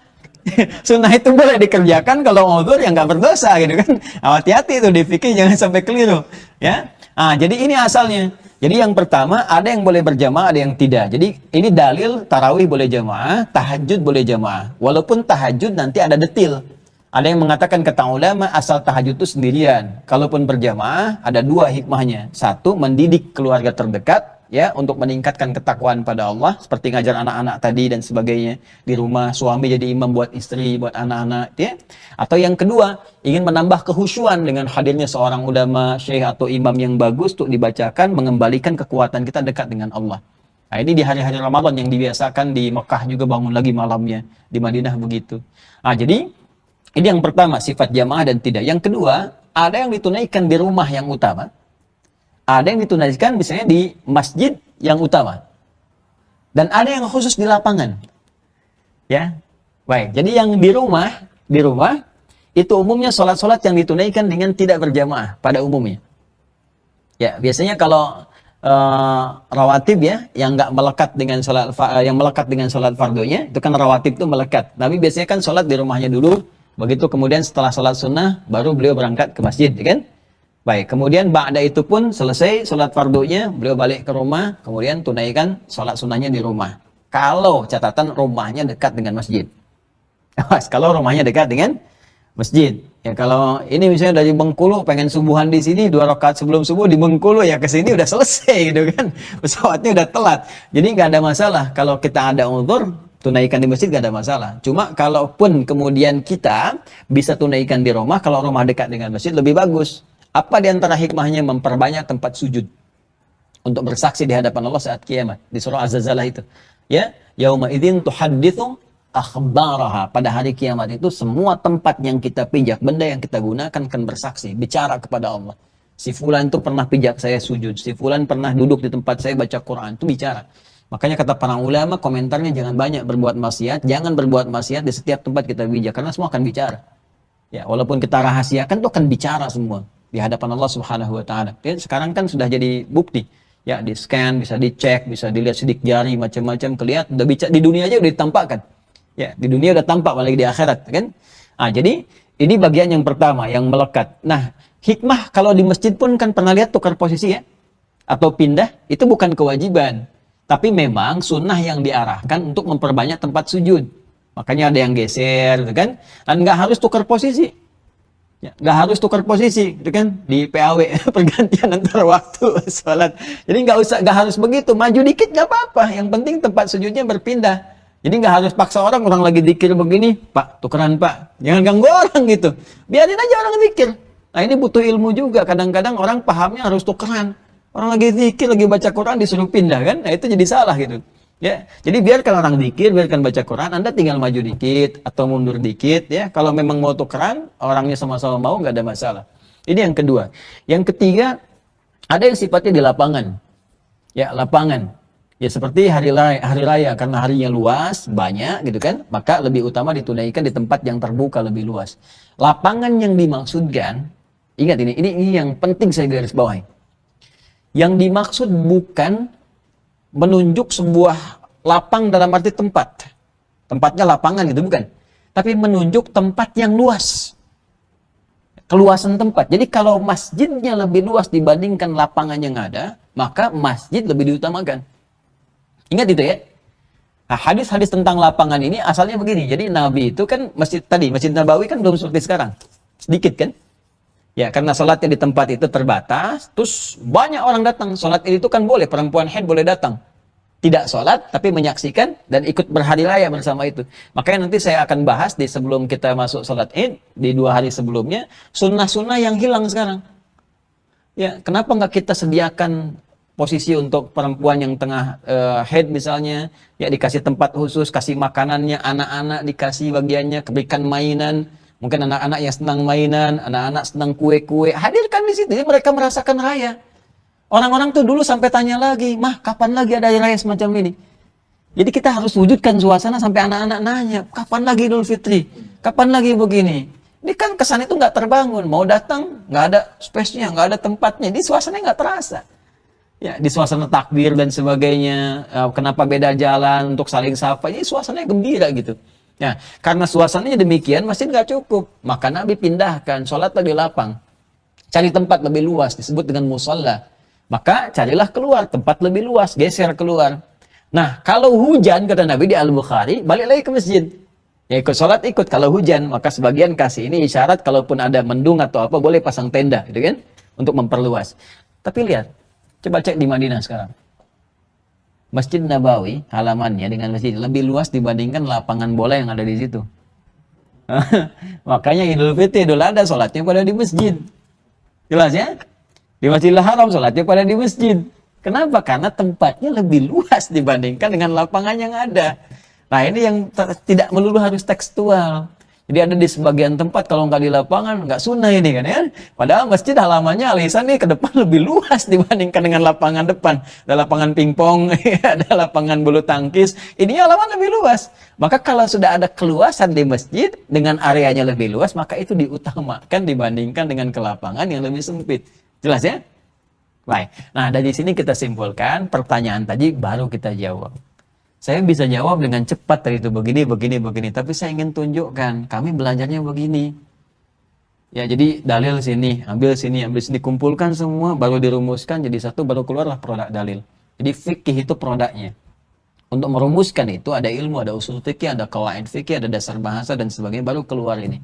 Sunnah itu boleh dikerjakan, kalau uzur ya nggak berdosa gitu kan. Hati-hati itu di fikih, jangan sampai keliru, ya. Jadi ini asalnya. Jadi yang pertama ada yang boleh berjamaah, ada yang tidak. Jadi ini dalil tarawih boleh jamaah, tahajud boleh jamaah. Walaupun tahajud nanti ada detil. Ada yang mengatakan kata ulama asal tahajud itu sendirian. Kalaupun berjamaah ada 2 hikmahnya. 1, mendidik keluarga terdekat ya untuk meningkatkan ketakwaan pada Allah seperti ngajar anak-anak tadi dan sebagainya. Di rumah suami jadi imam buat istri, buat anak-anak ya. Atau yang kedua, ingin menambah kehusyuan dengan hadirnya seorang ulama, syekh atau imam yang bagus untuk dibacakan, mengembalikan kekuatan kita dekat dengan Allah. Nah, ini di hari-hari Ramadan yang dibiasakan di Mekah juga bangun lagi malamnya, di Madinah begitu. Jadi ini yang pertama, sifat jamaah dan tidak. Yang kedua, ada yang ditunaikan di rumah yang utama. Ada yang ditunaikan misalnya di masjid yang utama. Dan ada yang khusus di lapangan. Ya. Baik, jadi yang di rumah itu umumnya sholat-sholat yang ditunaikan dengan tidak berjamaah pada umumnya. Ya, biasanya kalau rawatib ya, yang nggak melekat dengan sholat fardunya, itu kan rawatib itu melekat. Tapi biasanya kan sholat di rumahnya dulu. Begitu kemudian setelah sholat sunnah, baru beliau berangkat ke masjid, kan? Baik, kemudian ba'da itu pun selesai sholat fardunya, beliau balik ke rumah, kemudian tunaikan sholat sunnahnya di rumah. Kalau catatan rumahnya dekat dengan masjid. Kalau rumahnya dekat dengan masjid. Ya kalau ini misalnya dari Bengkulu pengen subuhan di sini 2 rakaat sebelum subuh di Bengkulu, ya ke sini udah selesai gitu kan. Pesawatnya udah telat. Jadi nggak ada masalah kalau kita ada uzur tunaikan di masjid, nggak ada masalah. Cuma kalaupun kemudian kita bisa tunaikan di rumah, kalau rumah dekat dengan masjid lebih bagus. Apa di antara hikmahnya? Memperbanyak tempat sujud untuk bersaksi di hadapan Allah saat kiamat. Di surah Az-Zalzalah itu. Ya, yauma idzin tuhadditsu akhbaraha. Pada hari kiamat itu semua tempat yang kita pijak, benda yang kita gunakan akan bersaksi, bicara kepada Allah. Si fulan itu pernah pijak saya sujud, si fulan pernah duduk di tempat saya baca Quran, itu bicara. Makanya kata para ulama, komentarnya jangan banyak berbuat maksiat, jangan berbuat maksiat di setiap tempat kita pijak, karena semua akan bicara. Ya, walaupun kita rahasiakan itu akan bicara semua di hadapan Allah Subhanahu wa taala. Dan sekarang kan sudah jadi bukti. Ya, di scan, bisa dicek, bisa dilihat sidik jari, macam-macam kelihatan, udah bicara di dunia aja udah ditampakkan. Ya, di dunia udah tampak, apalagi di akhirat, kan? Jadi ini bagian yang pertama yang melekat. Nah, hikmah kalau di masjid pun kan pernah lihat tukar posisi ya, atau pindah, itu bukan kewajiban, tapi memang sunnah yang diarahkan untuk memperbanyak tempat sujud. Makanya ada yang geser, gitu kan? Dan nggak harus tukar posisi. Ya, nggak harus tukar posisi, gitu kan? Di PAW pergantian antar waktu sholat. Jadi nggak harus begitu. Maju dikit nggak apa-apa. Yang penting tempat sujudnya berpindah. Jadi nggak harus paksa orang lagi zikir begini, Pak, tukeran Pak. Jangan ganggu orang gitu. Biarin aja orang zikir. Nah ini butuh ilmu juga. Kadang-kadang orang pahamnya harus tukeran. Orang lagi zikir, lagi baca Quran disuruh pindah kan? Nah itu jadi salah gitu. Ya, jadi biarkan orang zikir, biarkan baca Quran. Anda tinggal maju dikit atau mundur dikit ya. Kalau memang mau tukeran, orangnya sama-sama mau, nggak ada masalah. Ini yang kedua. Yang ketiga, ada yang sifatnya di lapangan. Ya, lapangan. Ya seperti hari raya karena harinya luas, banyak gitu kan, maka lebih utama ditunaikan di tempat yang terbuka lebih luas. Lapangan yang dimaksudkan, ingat ini yang penting saya garis bawahi. Yang dimaksud bukan menunjuk sebuah lapang dalam arti tempat. Tempatnya lapangan itu bukan. Tapi menunjuk tempat yang luas. Keluasan tempat. Jadi kalau masjidnya lebih luas dibandingkan lapangan yang ada, maka masjid lebih diutamakan. Ingat itu ya. Nah, hadis-hadis tentang lapangan ini asalnya begini. Jadi Nabi itu kan Masjid Nabawi kan belum seperti sekarang. Sedikit kan? Ya, karena sholatnya di tempat itu terbatas, terus banyak orang datang. Sholat itu kan boleh, perempuan haid boleh datang. Tidak sholat, tapi menyaksikan dan ikut berhari raya bersama itu. Makanya nanti saya akan bahas di sebelum kita masuk sholat id, di 2 hari sebelumnya, sunnah-sunnah yang hilang sekarang. Ya, kenapa nggak kita sediakan posisi untuk perempuan yang tengah haid misalnya, ya dikasih tempat khusus, kasih makanannya, anak-anak dikasih bagiannya, berikan mainan, mungkin anak-anak yang senang mainan, anak-anak senang kue-kue, hadirkan di situ, jadi mereka merasakan raya. Orang-orang tuh dulu sampai tanya lagi, Mah kapan lagi ada raya semacam ini? Jadi kita harus wujudkan suasana sampai anak-anak nanya, kapan lagi Idul Fitri? Kapan lagi begini? Ini kan kesan itu nggak terbangun, mau datang nggak ada space-nya, nggak ada tempatnya, jadi suasananya nggak terasa. Ya, di suasana takbir dan sebagainya, kenapa beda jalan untuk saling sapa, ini suasananya gembira gitu. Ya, karena suasananya demikian, masjid nggak cukup, maka Nabi pindahkan, sholat di lapang, cari tempat lebih luas, disebut dengan musalla. Maka carilah keluar, tempat lebih luas, geser keluar. Nah, kalau hujan, kata Nabi di Al-Bukhari, balik lagi ke masjid. Ya, ikut sholat ikut, kalau hujan, maka sebagian kasih ini isyarat, kalaupun ada mendung atau apa, boleh pasang tenda, gitu kan, untuk memperluas. Tapi lihat, coba cek di Madinah sekarang. Masjid Nabawi, halamannya dengan masjid lebih luas dibandingkan lapangan bola yang ada di situ. Makanya Idul Fitri, Idul Adha, sholatnya pada di masjid. Jelas ya? Di Masjidil Haram, sholatnya pada di masjid. Kenapa? Karena tempatnya lebih luas dibandingkan dengan lapangan yang ada. Nah ini yang tidak melulu harus tekstual. Jadi ada di sebagian tempat kalau nggak di lapangan nggak sunnah ini kan ya. Padahal masjid halamannya Al-Ihsan nih ke depan lebih luas dibandingkan dengan lapangan depan. Ada lapangan pingpong, ada lapangan bulu tangkis. Ini halaman lebih luas. Maka kalau sudah ada keluasan di masjid dengan areanya lebih luas, maka itu diutamakan dibandingkan dengan ke lapangan yang lebih sempit. Jelas ya? Baik. Nah dari sini kita simpulkan pertanyaan tadi baru kita jawab. Saya bisa jawab dengan cepat tadi itu begini, tapi saya ingin tunjukkan kami belajarnya begini. Ya, jadi dalil sini, ambil sini, kumpulkan semua, baru dirumuskan jadi satu, baru keluarlah produk dalil. Jadi fikih itu produknya. Untuk merumuskan itu ada ilmu, ada usul fikih, ada qawaid fikih, ada dasar bahasa dan sebagainya, baru keluar ini.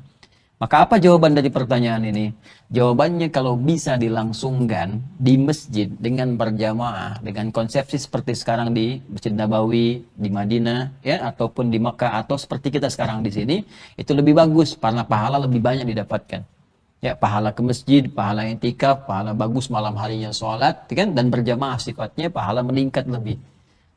Maka apa jawaban dari pertanyaan ini? Jawabannya kalau bisa dilangsungkan di masjid dengan berjamaah, dengan konsepsi seperti sekarang di Masjid Nabawi, di Madinah, ya, ataupun di Makkah, atau seperti kita sekarang di sini, itu lebih bagus, karena pahala lebih banyak didapatkan. Ya, pahala ke masjid, pahala i'tikaf, pahala bagus malam harinya sholat, kan? Dan berjamaah sifatnya pahala meningkat lebih.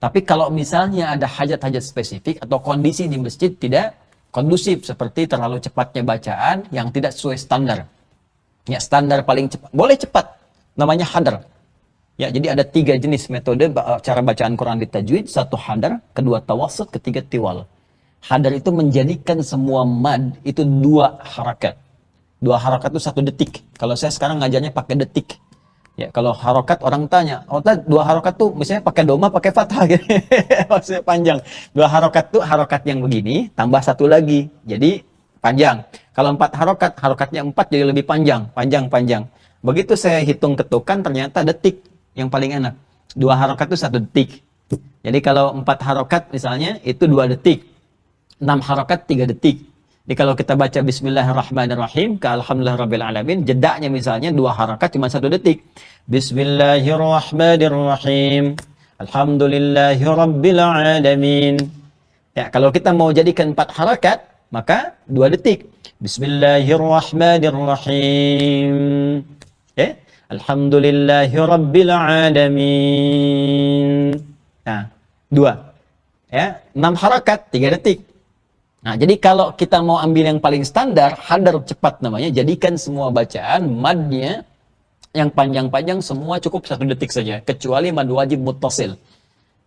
Tapi kalau misalnya ada hajat-hajat spesifik atau kondisi di masjid tidak kondusif, seperti terlalu cepatnya bacaan yang tidak sesuai standar. Ya, standar paling cepat, boleh cepat, namanya hadar. Ya, jadi ada 3 jenis metode cara bacaan Quran di tajwid. 1 hadar, kedua tawassut, ketiga tiwal. Hadar itu menjadikan semua mad itu 2 harakat. 2 harakat itu 1 detik. Kalau saya sekarang ngajarnya pakai detik. Ya, kalau harokat orang tanya, oh 2 harokat tuh misalnya pakai doma, pakai fathah gitu. Maksudnya panjang. 2 harokat tuh harokat yang begini, tambah 1 lagi. Jadi panjang. Kalau 4 harokat, harokatnya 4 jadi lebih panjang. Panjang. Begitu saya hitung ketukan, ternyata detik yang paling enak. 2 harokat tuh 1 detik. Jadi kalau 4 harokat misalnya, itu 2 detik. 6 harokat 3 detik. Jadi kalau kita baca Bismillahirrahmanirrahim ke Alhamdulillahirrabbilalamin, jedaknya misalnya 2 harakat cuma 1 detik. Bismillahirrahmanirrahim, Alhamdulillahirrabbilalamin. Ya, kalau kita mau jadikan 4 harakat, maka 2 detik. Bismillahirrahmanirrahim. Ya, Alhamdulillahirabbilalamin. Nah, 2. Ya, 6 harakat 3 detik. Nah, jadi kalau kita mau ambil yang paling standar, hadar cepat namanya, jadikan semua bacaan madnya yang panjang-panjang semua cukup 1 detik saja, kecuali mad wajib muttasil.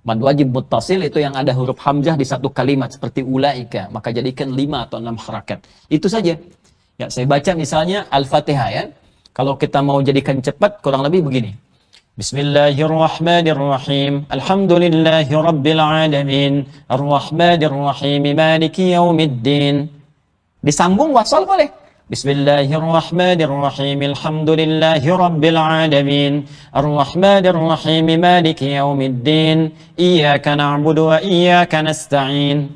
Mad wajib muttasil itu yang ada huruf hamzah di 1 kalimat seperti ulaika, maka jadikan 5 atau 6 harakat. Itu saja. Ya, saya baca misalnya Al-Fatihah ya. Kalau kita mau jadikan cepat kurang lebih begini. Bismillahirrahmanirrahim. Alhamdulillahirabbilalamin. Arrahmanirrahim. Maliki yaumiddin. Disambung wasal boleh. Bismillahirrahmanirrahim. Alhamdulillahirabbilalamin. Arrahmanirrahim. Maliki yaumiddin. Iyyaka na'budu wa iyyaka nasta'in.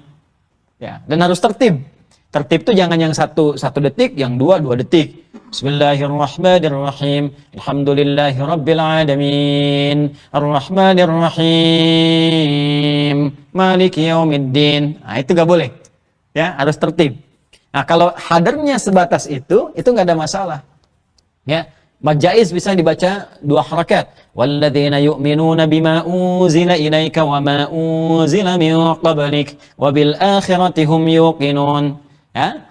Ya, dan harus tertib. Tertib itu jangan yang 1 detik, yang 2 detik. Bismillahirrahmanirrahim. Alhamdulillahirabbilalamin. Arrahmanirrahim. Maliki yaumiddin. Nah, itu gak boleh. Ya, harus tertib. Nah, kalau hadarnya sebatas itu nggak ada masalah. Ya, majaiz bisa dibaca 2 harakat. Walladzina yu'minuna bima unzila ilaika wa ma unzila min qablik wa bil akhirati hum yuqinun. Ya,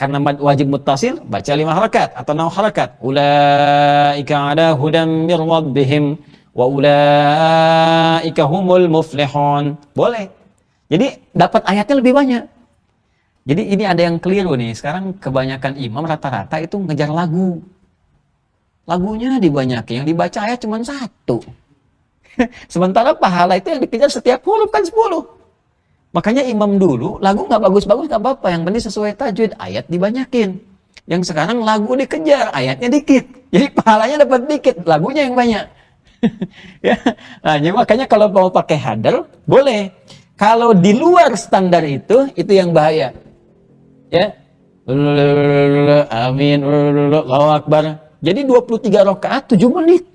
karena wajib muttasil baca 5 harakat atau 6 harakat. Ulaika ala hudam mir rabbihim wa ulaika humul muflihun. Boleh. Jadi dapat ayatnya lebih banyak. Jadi ini ada yang keliru nih. Sekarang kebanyakan imam rata-rata itu ngejar lagu. Lagunya dibanyakin, yang dibaca ayat cuma 1. Sementara pahala itu yang dikejar setiap huruf kan 10. Makanya imam dulu, lagu nggak bagus-bagus nggak apa-apa, yang penting sesuai tajwid, ayat dibanyakin. Yang sekarang lagu dikejar, ayatnya dikit. Jadi pahalanya dapat dikit, lagunya yang banyak. Ya. Nah, jadi makanya kalau mau pakai hadar, boleh. Kalau di luar standar itu yang bahaya. Ya. Amin, Allahu Akbar. Jadi 23 rakaat 7 menit.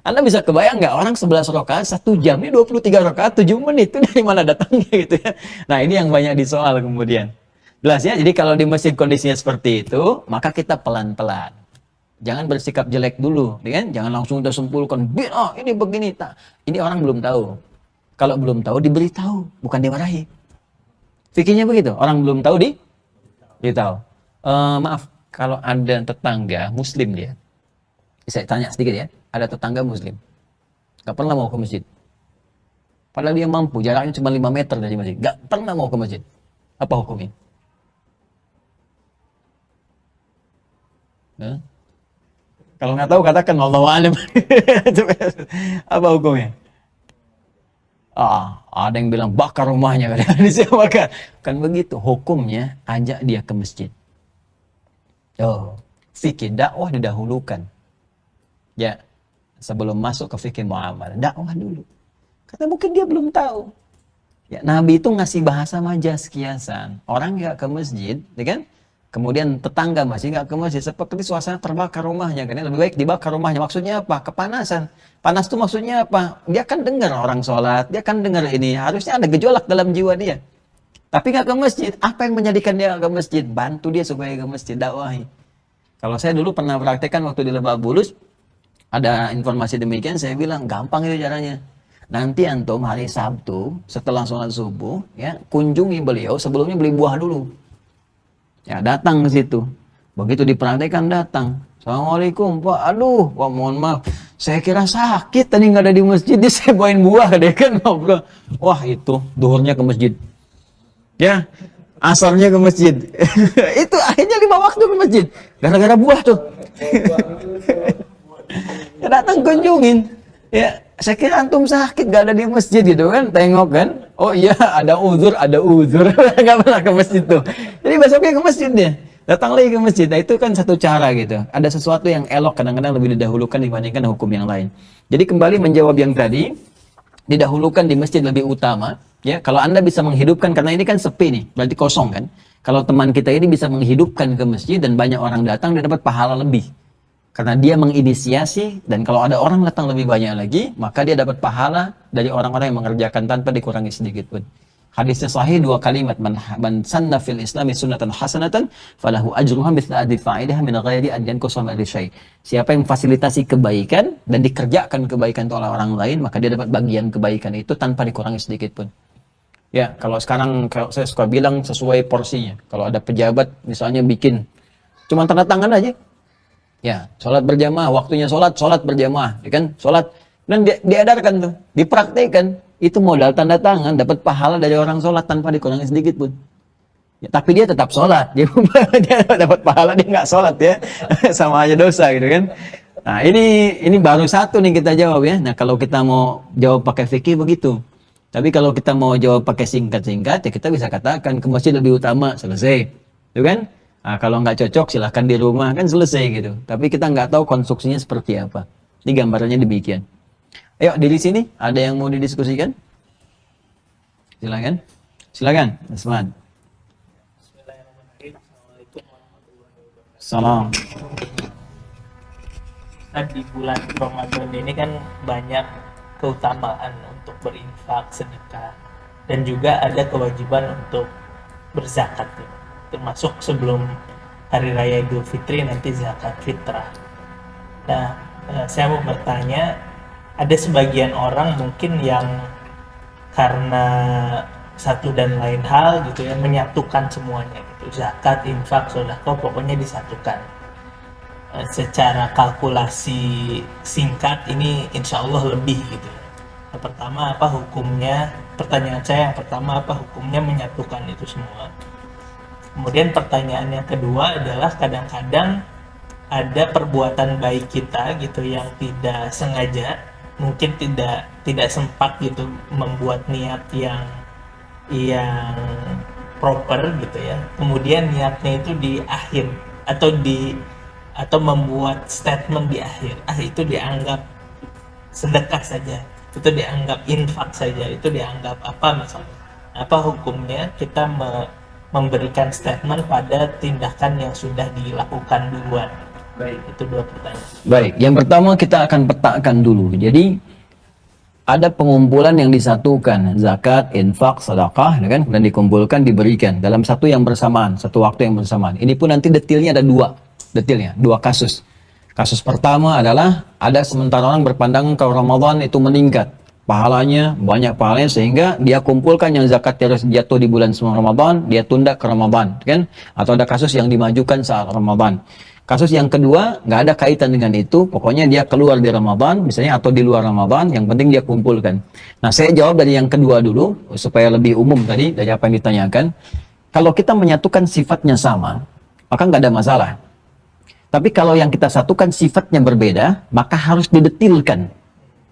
Anda bisa kebayang nggak orang 11 rakaat 1 jam, ini 23 rakaat 7 menit, itu dari mana datangnya gitu ya. Nah, ini yang banyak disoal kemudian. Jelas ya, jadi kalau di masjid kondisinya seperti itu, maka kita pelan-pelan. Jangan bersikap jelek dulu, kan? Jangan langsung udah simpulkan, ini begini. Ini orang belum tahu. Kalau belum tahu, diberitahu, bukan dimarahi. Fikirnya begitu, orang belum tahu diberitahu. Maaf, kalau ada tetangga muslim dia, saya tanya sedikit ya, ada tetangga muslim gak pernah mau ke masjid, padahal dia mampu, jaraknya cuma 5 meter dari masjid, gak pernah mau ke masjid, apa hukumnya? Kalau nggak tahu katakan Allahu a'lam. Apa hukumnya? Ada yang bilang bakar rumahnya, bakar. Kan begitu hukumnya, ajak dia ke masjid. Fikih dakwah didahulukan. Ya, sebelum masuk ke fikih muamalah, dakwah dulu. Karena mungkin dia belum tahu. Ya, Nabi itu ngasih bahasa majas kiasan. Orang nggak ke masjid, ya kan? Kemudian tetangga masih nggak ke masjid, seperti suasana terbakar rumahnya, kan? Lebih baik dibakar rumahnya. Maksudnya apa? Kepanasan. Panas itu maksudnya apa? Dia kan dengar orang sholat, dia kan dengar ini. Harusnya ada gejolak dalam jiwa dia. Tapi nggak ke masjid. Apa yang menjadikan dia nggak ke masjid? Bantu dia supaya ke masjid, dakwahi. Kalau saya dulu pernah praktekkan waktu di Lebak Bulus, ada informasi demikian, saya bilang gampang itu caranya. Nanti antum hari Sabtu setelah sholat subuh, ya kunjungi beliau, sebelumnya beli buah dulu. Ya datang ke situ. Begitu dipraktekkan datang. Assalamualaikum Pak. Aduh, Pak mohon maaf. Saya kira sakit tadi nggak ada di masjid. Dia saya bawain buah dia kan ngobrol. Wah itu duhurnya ke masjid. Ya asarnya ke masjid. Itu akhirnya 5 waktu ke masjid. Gara-gara buah tuh. Ya, datang kunjungin. Ya saya kira antum sakit gak ada di masjid gitu kan, tengok kan, oh iya ada uzur nggak pernah ke masjid tuh, jadi besoknya ke masjid dia, datang lagi ke masjid. Nah itu kan satu cara gitu, ada sesuatu yang elok kadang-kadang lebih didahulukan dibandingkan hukum yang lain. Jadi kembali menjawab yang tadi, didahulukan di masjid lebih utama, ya kalau Anda bisa menghidupkan, karena ini kan sepi nih, berarti kosong kan, kalau teman kita ini bisa menghidupkan ke masjid dan banyak orang datang, dia dapat pahala lebih. Karena dia menginisiasi, dan kalau ada orang datang lebih banyak lagi, maka dia dapat pahala dari orang-orang yang mengerjakan tanpa dikurangi sedikit pun. Hadisnya sahih 2 kalimat, man sanna fil islami sunnatan hasanatan falahu ajruha mithla ajri fa'iliha min ghairi an yanqusa min syai'. Siapa yang fasilitasi kebaikan dan dikerjakan kebaikan itu oleh orang lain, maka dia dapat bagian kebaikan itu tanpa dikurangi sedikit pun. Ya, kalau sekarang kalau saya suka bilang sesuai porsinya. Kalau ada pejabat misalnya bikin cuma tanda tangan aja. Ya, sholat berjamaah, waktunya sholat berjamaah, ya kan? Sholat, dan diedarkan tuh, dipraktekkan, itu modal tanda tangan, dapat pahala dari orang sholat tanpa dikurangi sedikit pun. Ya, tapi dia tetap sholat, dia dapat pahala, dia nggak sholat ya, sama aja dosa gitu kan. Nah ini baru satu nih kita jawab ya. Nah kalau kita mau jawab pakai fikih begitu. Tapi kalau kita mau jawab pakai singkat-singkat, ya kita bisa katakan ke masjid lebih utama, selesai, gitu kan? Nah, kalau nggak cocok silahkan di rumah, kan selesai gitu. Tapi kita nggak tahu konstruksinya seperti apa. Ini gambarannya demikian. Ayo di sini ada yang mau didiskusikan? Silakan. Silakan, Asman. Salam. Nah, di bulan Ramadan ini kan banyak keutamaan untuk berinfak, sedekah, dan juga ada kewajiban untuk berzakat ya. Termasuk sebelum Hari Raya Idul Fitri nanti zakat fitrah. Nah, saya mau bertanya, ada sebagian orang mungkin yang karena satu dan lain hal gitu ya, menyatukan semuanya gitu, zakat, infak, sedekah, pokoknya disatukan. Secara kalkulasi singkat ini insya Allah lebih gitu. Yang pertama apa hukumnya? Pertanyaan saya yang pertama, apa hukumnya menyatukan itu semua? Kemudian pertanyaan yang kedua adalah kadang-kadang ada perbuatan baik kita gitu yang tidak sengaja, mungkin tidak sempat gitu membuat niat yang proper gitu ya. Kemudian niatnya itu di akhir atau membuat statement di akhir. Itu dianggap sedekah saja. Itu dianggap infak saja. Itu dianggap apa misalnya? Apa hukumnya kita memberikan statement pada tindakan yang sudah dilakukan duluan? Baik, itu 2 pertanyaan. Baik, yang pertama kita akan petakan dulu. Jadi ada pengumpulan yang disatukan, zakat, infak, sedekah, kan, dan dikumpulkan diberikan dalam satu yang bersamaan, satu waktu yang bersamaan. Ini pun nanti detailnya ada 2 kasus. Kasus pertama adalah ada sementara orang berpandangan kalau Ramadan itu meningkat pahalanya, banyak pahalanya, sehingga dia kumpulkan yang zakat harus jatuh di bulan sebelum Ramadan, dia tunda ke Ramadan, kan? Atau ada kasus yang dimajukan saat Ramadan. Kasus yang kedua nggak ada kaitan dengan itu, pokoknya dia keluar di Ramadan misalnya atau di luar Ramadan, yang penting dia kumpulkan. Nah saya jawab dari yang kedua dulu supaya lebih umum tadi dari apa yang ditanyakan. Kalau kita menyatukan sifatnya sama, maka nggak ada masalah. Tapi kalau yang kita satukan sifatnya berbeda, maka harus didetilkan.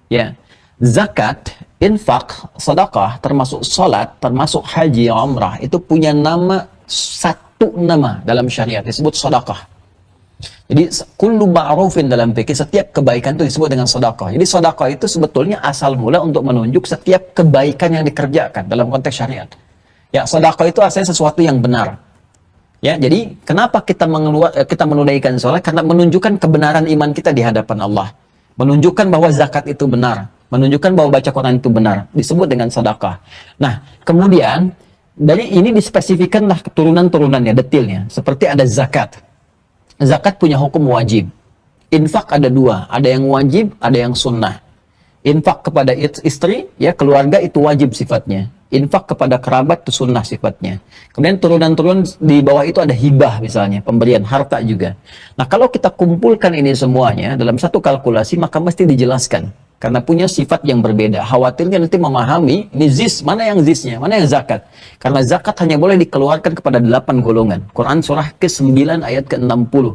Ya. Zakat, infak, sedekah, termasuk salat, termasuk haji, umrah, itu punya satu nama dalam syariat, disebut sedekah. Jadi kullu ma'rufin dalam fikih, setiap kebaikan itu disebut dengan sedekah. Jadi sedekah itu sebetulnya asal mula untuk menunjuk setiap kebaikan yang dikerjakan dalam konteks syariat. Ya, sedekah itu asalnya sesuatu yang benar. Ya, jadi kenapa kita menunaikan sholat? Karena menunjukkan kebenaran iman kita di hadapan Allah. Menunjukkan bahwa zakat itu benar, menunjukkan bahwa baca Quran itu benar, disebut dengan sedekah. Nah, kemudian dari ini dispesifikanlah keturunan-turunannya, detailnya. Seperti ada zakat. Zakat punya hukum wajib. Infak ada dua, ada yang wajib, ada yang sunnah. Infak kepada istri, ya keluarga itu wajib sifatnya. Infak kepada kerabat itu sunnah sifatnya. Kemudian turunan-turunan di bawah itu ada hibah misalnya, pemberian harta juga. Nah, kalau kita kumpulkan ini semuanya dalam satu kalkulasi, maka mesti dijelaskan. Karena punya sifat yang berbeda. Khawatirnya nanti memahami, ini zis, mana yang zisnya, mana yang zakat. Karena zakat hanya boleh dikeluarkan kepada 8 golongan. Quran surah ke-9 ayat ke-60.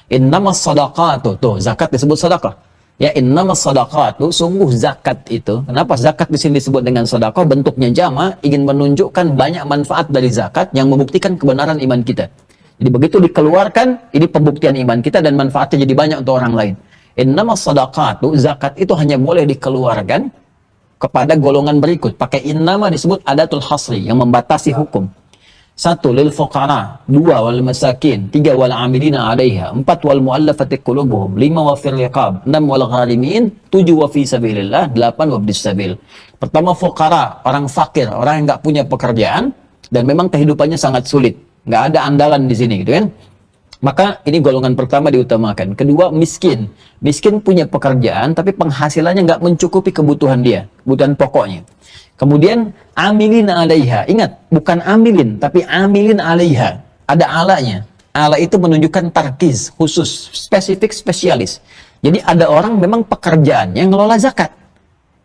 Innamas sadaqatu, tuh zakat disebut sedekah. Ya, innamas sadaqatu, sungguh zakat itu. Kenapa zakat di sini disebut dengan sedekah? Bentuknya jama', ingin menunjukkan banyak manfaat dari zakat yang membuktikan kebenaran iman kita. Jadi begitu dikeluarkan, ini pembuktian iman kita dan manfaatnya jadi banyak untuk orang lain. Innamas sadaqatu, zakat itu hanya boleh dikeluarkan kepada golongan berikut. Pakai innama disebut adatul hasri, yang membatasi hukum. 1. Lil fuqara, 2. Wal masakin, 3. Wal amilina alaiha, 4. Wal muallafati qulubuhum, 5. Wa fil riqab, 6. Wal gharimin, 7. Wa fi sabilillah, 8. Wa bidis sabil. Pertama fuqara, orang fakir, orang yang nggak punya pekerjaan dan memang kehidupannya sangat sulit, nggak ada andalan di sini, gitu kan? Maka ini golongan pertama diutamakan. Kedua, miskin. Miskin punya pekerjaan, tapi penghasilannya nggak mencukupi kebutuhan dia, kebutuhan pokoknya. Kemudian, amilin alaiha. Ingat, bukan amilin, tapi amilin alaiha. Ada alanya. Ala itu menunjukkan tarkiz, khusus, spesifik, spesialis. Jadi ada orang memang pekerjaannya ngelola zakat.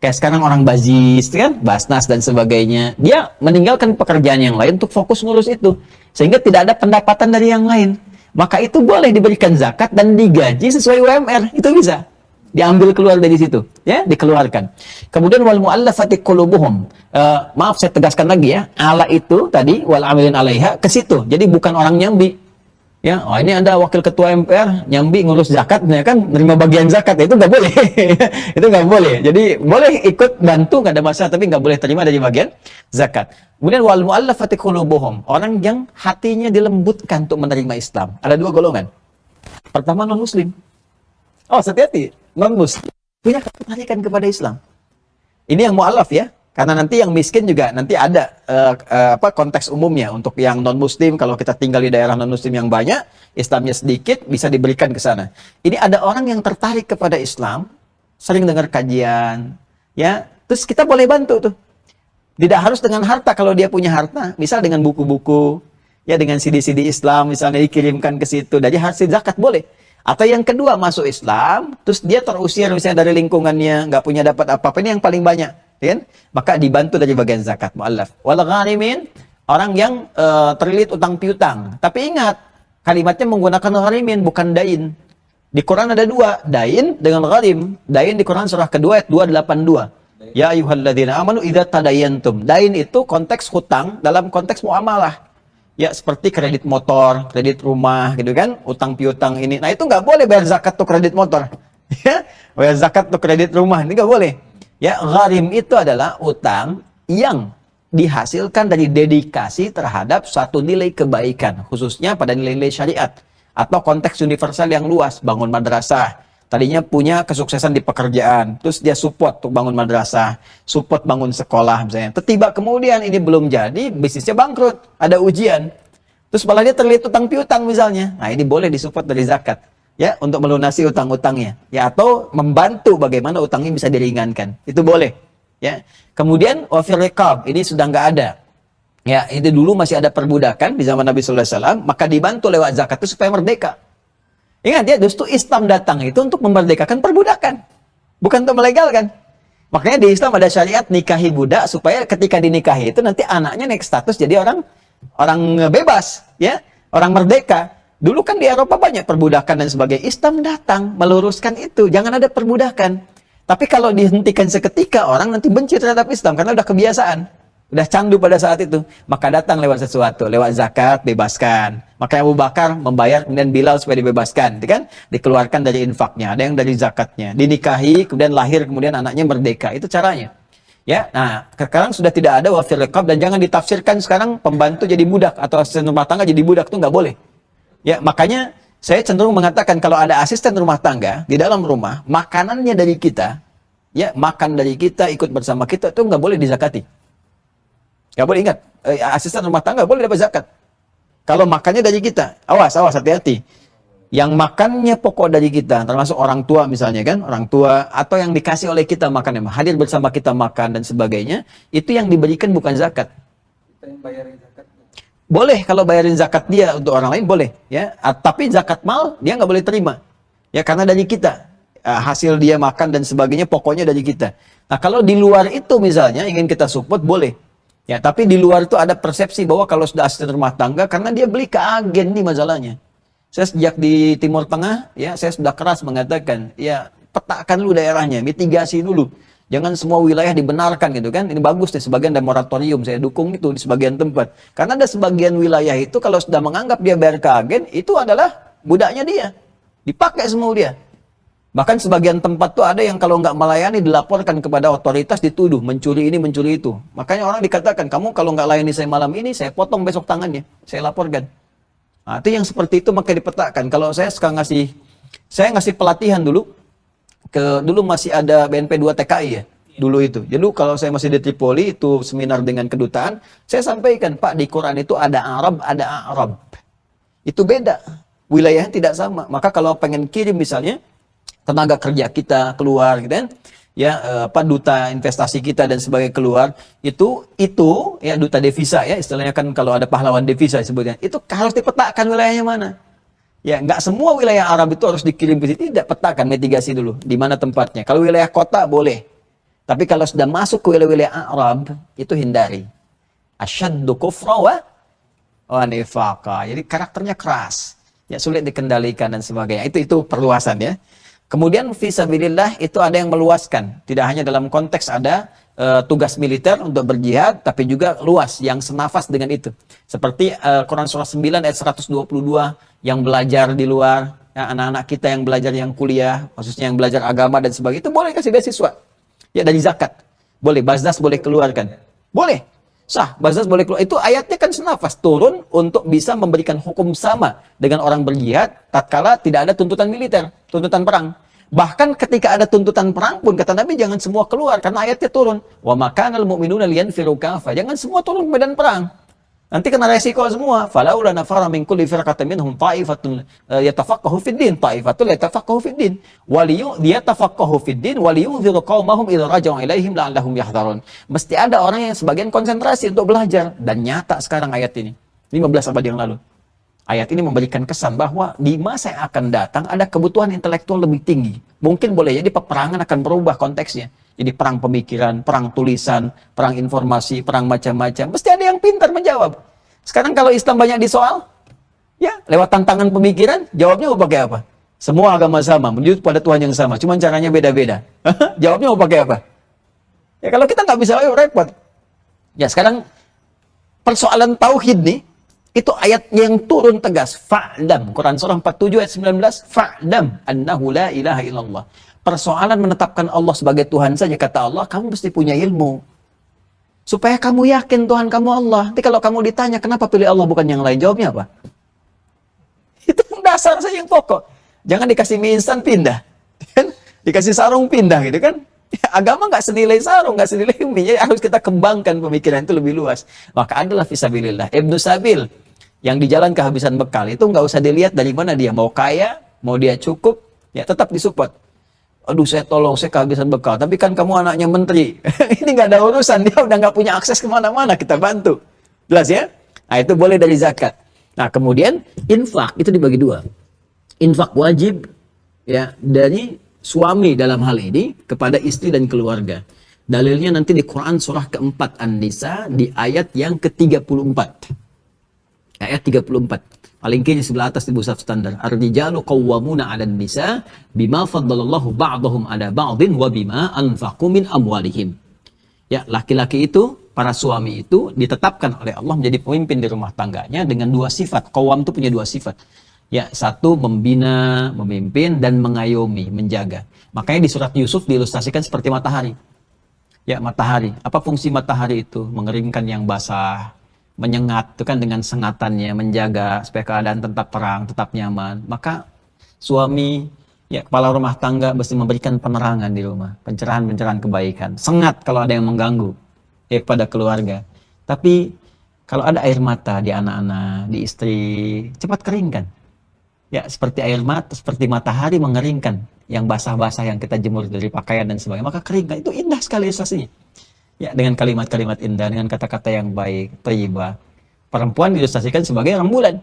Kayak sekarang orang bazis, kan? Basnas dan sebagainya. Dia meninggalkan pekerjaan yang lain untuk fokus ngurus itu. Sehingga tidak ada pendapatan dari yang lain. Maka itu boleh diberikan zakat dan digaji sesuai UMR, itu bisa diambil keluar dari situ, ya, dikeluarkan. Kemudian wal muallafati qulubuhum, maaf saya tegaskan lagi ya, ala itu tadi wal amilin alaiha ke situ, jadi bukan orang nyambi, ya. Oh, ini ada wakil ketua MPR nyambi ngurus zakat, ya kan, nerima bagian zakat, itu nggak boleh. Itu nggak boleh. Jadi boleh ikut bantu, nggak ada masalah, tapi nggak boleh terima dari bagian zakat. Kemudian wal muallafati qulubuhum, orang yang hatinya dilembutkan untuk menerima Islam. Ada dua golongan. Pertama, non muslim. Oh, hati-hati, non muslim punya ketertarikan kepada Islam. Ini yang mu'allaf ya. Karena nanti yang miskin juga nanti ada konteks umumnya. Untuk yang non muslim, kalau kita tinggal di daerah non muslim yang banyak, Islamnya sedikit, bisa diberikan ke sana. Ini ada orang yang tertarik kepada Islam, sering dengar kajian, ya. Terus kita boleh bantu tuh. Tidak harus dengan harta, kalau dia punya harta, misal dengan buku-buku, ya dengan CD-CD Islam, misalnya dikirimkan ke situ, dari hasil zakat boleh. Atau yang kedua, masuk Islam, terus dia terusir misalnya dari lingkungannya, nggak punya dapat apa-apa, ini yang paling banyak, kan? Maka dibantu dari bagian zakat, mu'allaf. Wal gharimin, orang yang terlilit utang piutang. Tapi ingat, kalimatnya menggunakan gharimin, bukan dain. Di Quran ada dua, dain dengan gharim. Dain di Quran surah kedua ayat 282. Ya ayyuhalladzina amanu idza tadayantum. Dain itu konteks hutang dalam konteks muamalah. Ya seperti kredit motor, kredit rumah gitu kan, utang piutang ini. Nah itu nggak boleh bayar zakat tuh kredit motor. Ya, bayar zakat tuh kredit rumah, ini nggak boleh. Ya, gharim itu adalah utang yang dihasilkan dari dedikasi terhadap suatu nilai kebaikan, khususnya pada nilai-nilai syariat atau konteks universal yang luas, bangun madrasah. Tadinya punya kesuksesan di pekerjaan, terus dia support untuk bangun madrasah, support bangun sekolah misalnya. Tiba kemudian ini belum jadi, bisnisnya bangkrut, ada ujian. Terus malah dia terlilit utang piutang misalnya. Nah ini boleh disupport dari zakat, ya, untuk melunasi utang-utangnya, ya, atau membantu bagaimana utangnya bisa diringankan. Itu boleh, ya. Kemudian wafir riqab, ini sudah nggak ada. Ya, itu dulu masih ada perbudakan di zaman Nabi sallallahu alaihi wasallam, maka dibantu lewat zakat itu supaya merdeka. Ingat ya, justru Islam datang itu untuk memerdekakan perbudakan, bukan untuk melegalkan. Makanya di Islam ada syariat nikahi budak supaya ketika dinikahi itu nanti anaknya naik status jadi orang bebas, ya, orang merdeka. Dulu kan di Eropa banyak perbudakan dan sebagainya. Islam datang meluruskan itu, jangan ada perbudakan. Tapi kalau dihentikan seketika, orang nanti benci terhadap Islam karena udah kebiasaan. Udah candu pada saat itu, maka datang lewat sesuatu, lewat zakat, bebaskan. Maka Abu Bakar membayar, kemudian Bilal supaya dibebaskan, gitu kan? Dikeluarkan dari infaknya, ada yang dari zakatnya. Dinikahi, kemudian lahir, kemudian anaknya merdeka. Itu caranya. Ya, nah sekarang sudah tidak ada wafil riqab, dan jangan ditafsirkan sekarang pembantu jadi budak atau asisten rumah tangga jadi budak, itu nggak boleh. Ya, makanya saya cenderung mengatakan kalau ada asisten rumah tangga di dalam rumah, makanannya dari kita, ya makan dari kita, ikut bersama kita, itu nggak boleh dizakati. Nggak boleh, ingat, asisten rumah tangga boleh dapat zakat. Kalau makannya dari kita, awas, hati-hati. Yang makannya pokok dari kita, termasuk orang tua misalnya kan, orang tua, atau yang dikasih oleh kita makannya, hadir bersama kita makan dan sebagainya, itu yang diberikan bukan zakat. Kita yang bayarin zakat. Boleh kalau bayarin zakat dia untuk orang lain, boleh. Ya, tapi zakat mal, dia nggak boleh terima. Ya, karena dari kita. Hasil dia makan dan sebagainya, pokoknya dari kita. Nah, kalau di luar itu misalnya, ingin kita support, boleh. Ya, tapi di luar itu ada persepsi bahwa kalau sudah asisten rumah tangga, karena dia beli ke agen nih masalahnya. Saya sejak di Timur Tengah, ya saya sudah keras mengatakan, ya petakan dulu daerahnya, mitigasi dulu. Jangan semua wilayah dibenarkan gitu kan. Ini bagus nih, sebagian ada moratorium, saya dukung itu di sebagian tempat. Karena ada sebagian wilayah itu kalau sudah menganggap dia bayar ke agen, itu adalah budaknya dia. Dipakai semua dia. Bahkan sebagian tempat tuh ada yang kalau nggak melayani dilaporkan kepada otoritas, dituduh mencuri ini, mencuri itu. Makanya orang dikatakan, kamu kalau nggak layani saya malam ini, saya potong besok tangannya, saya laporkan. Nah, itu yang seperti itu maka dipetakan. Kalau saya sekarang saya ngasih pelatihan dulu, dulu masih ada BNP 2 TKI ya, dulu itu. Jadi kalau saya masih di Tripoli, itu seminar dengan kedutaan, saya sampaikan, Pak, di Quran itu ada Arab, ada Arab. Itu beda, wilayahnya tidak sama. Maka kalau pengen kirim misalnya, tenaga kerja kita keluar gitu kan, ya duta investasi kita dan sebagainya keluar, itu ya duta devisa ya istilahnya kan, kalau ada pahlawan devisa sebutnya, itu harus dipetakan wilayahnya mana. Ya, nggak semua wilayah Arab itu harus dikirim ke situ, tidak, petakan, mitigasi dulu di mana tempatnya. Kalau wilayah kota boleh, tapi kalau sudah masuk ke wilayah Arab itu hindari. Asyaddu kufra wa nifaqa. Jadi karakternya keras, ya sulit dikendalikan dan sebagainya. Itu perluasan ya. Kemudian fisabilillah itu ada yang meluaskan, tidak hanya dalam konteks ada tugas militer untuk berjihad, tapi juga luas yang senafas dengan itu. Seperti Quran surah 9 ayat 122 yang belajar di luar, ya, anak-anak kita yang belajar, yang kuliah, khususnya yang belajar agama dan sebagainya, itu boleh kasih beasiswa. Ya, dari zakat. Boleh, Baznas boleh keluarkan. Boleh. Sah, Baznas boleh keluar. Itu ayatnya kan senafas, turun untuk bisa memberikan hukum sama dengan orang berjihad tatkala tidak ada tuntutan militer, tuntutan perang. Bahkan ketika ada tuntutan perang pun kata Nabi jangan semua keluar karena ayatnya turun. Wa makanal mu'minuna liyanfiru kafa. Jangan semua turun ke medan perang. Nanti kena resiko semua. Falaula nafara min kulli firqatin minhum ta'ifatun yatafaqahu fid din, ta'ifatun la yatafaqahu fid din. Yatafaqahu fid din wa liyunziru qaumahum idza raja'u ilaihim la'allahum yahdharun. Mesti ada orang yang sebagian konsentrasi untuk belajar, dan nyata sekarang ayat ini 15 abad yang lalu. Ayat ini memberikan kesan bahwa di masa yang akan datang ada kebutuhan intelektual lebih tinggi. Mungkin boleh jadi peperangan akan berubah konteksnya. Jadi perang pemikiran, perang tulisan, perang informasi, perang macam-macam. Mesti ada yang pintar menjawab. Sekarang kalau Islam banyak disoal, ya lewat tantangan pemikiran, jawabnya mau pakai apa? Semua agama sama, menuju pada Tuhan yang sama, cuma caranya beda-beda. Jawabnya mau pakai apa? Ya kalau kita nggak bisa, ayo repot. Ya sekarang persoalan tauhid nih, itu ayat yang turun tegas. Fa'lam, Quran surah 47 ayat 19, Fa'lam annahu la ilaha illallah. Persoalan menetapkan Allah sebagai Tuhan saja, kata Allah, kamu mesti punya ilmu. Supaya kamu yakin Tuhan kamu Allah. Tapi kalau kamu ditanya, kenapa pilih Allah bukan yang lain? Jawabnya apa? Itu dasar saja yang pokok. Jangan dikasih mie instan pindah. Dikasih sarung pindah gitu kan. Agama nggak senilai sarung, nggak senilai mie. Jadi harus kita kembangkan pemikiran itu lebih luas. Maka adalah fisabilillah. Ibnu Sabil, yang di jalan kehabisan bekal, itu nggak usah dilihat dari mana dia. Mau kaya, mau dia cukup, ya tetap disupport. Aduh, saya tolong, saya kehabisan bekal. Tapi kan kamu anaknya menteri. Ini nggak ada urusan. Dia udah nggak punya akses kemana-mana. Kita bantu. Jelas ya? Nah, itu boleh dari zakat. Nah, kemudian infak itu dibagi dua. Infak wajib ya dari suami dalam hal ini kepada istri dan keluarga. Dalilnya nanti di Quran surah keempat An-Nisa di ayat yang ke-34. Ayat 34. Paling kiri sebelah atas di mushaf standar. Ar-rijalu qawwamuna 'alan nisa bima faddalallahu ba'dahum 'ala ba'din wa bima anfaqu min amwalihim. Ya, laki-laki itu para suami itu ditetapkan oleh Allah menjadi pemimpin di rumah tangganya dengan dua sifat. Qawwam itu punya dua sifat. Ya, satu membina, memimpin, dan mengayomi, menjaga. Makanya di surat Yusuf diilustrasikan seperti matahari. Ya, matahari. Apa fungsi matahari itu? Mengeringkan yang basah, menyengat, itu kan dengan sengatannya, menjaga supaya keadaan tetap terang, tetap nyaman. Maka suami, ya kepala rumah tangga mesti memberikan penerangan di rumah, pencerahan-pencerahan kebaikan. Sengat kalau ada yang mengganggu pada keluarga. Tapi kalau ada air mata di anak-anak, di istri, cepat keringkan. Ya, seperti air mata, seperti matahari mengeringkan yang basah-basah yang kita jemur dari pakaian dan sebagainya. Maka keringkan. Itu indah sekali ilustrasinya. Ya, dengan kalimat-kalimat indah, dengan kata-kata yang baik, thayyibah. Perempuan diilustrasikan sebagai rembulan.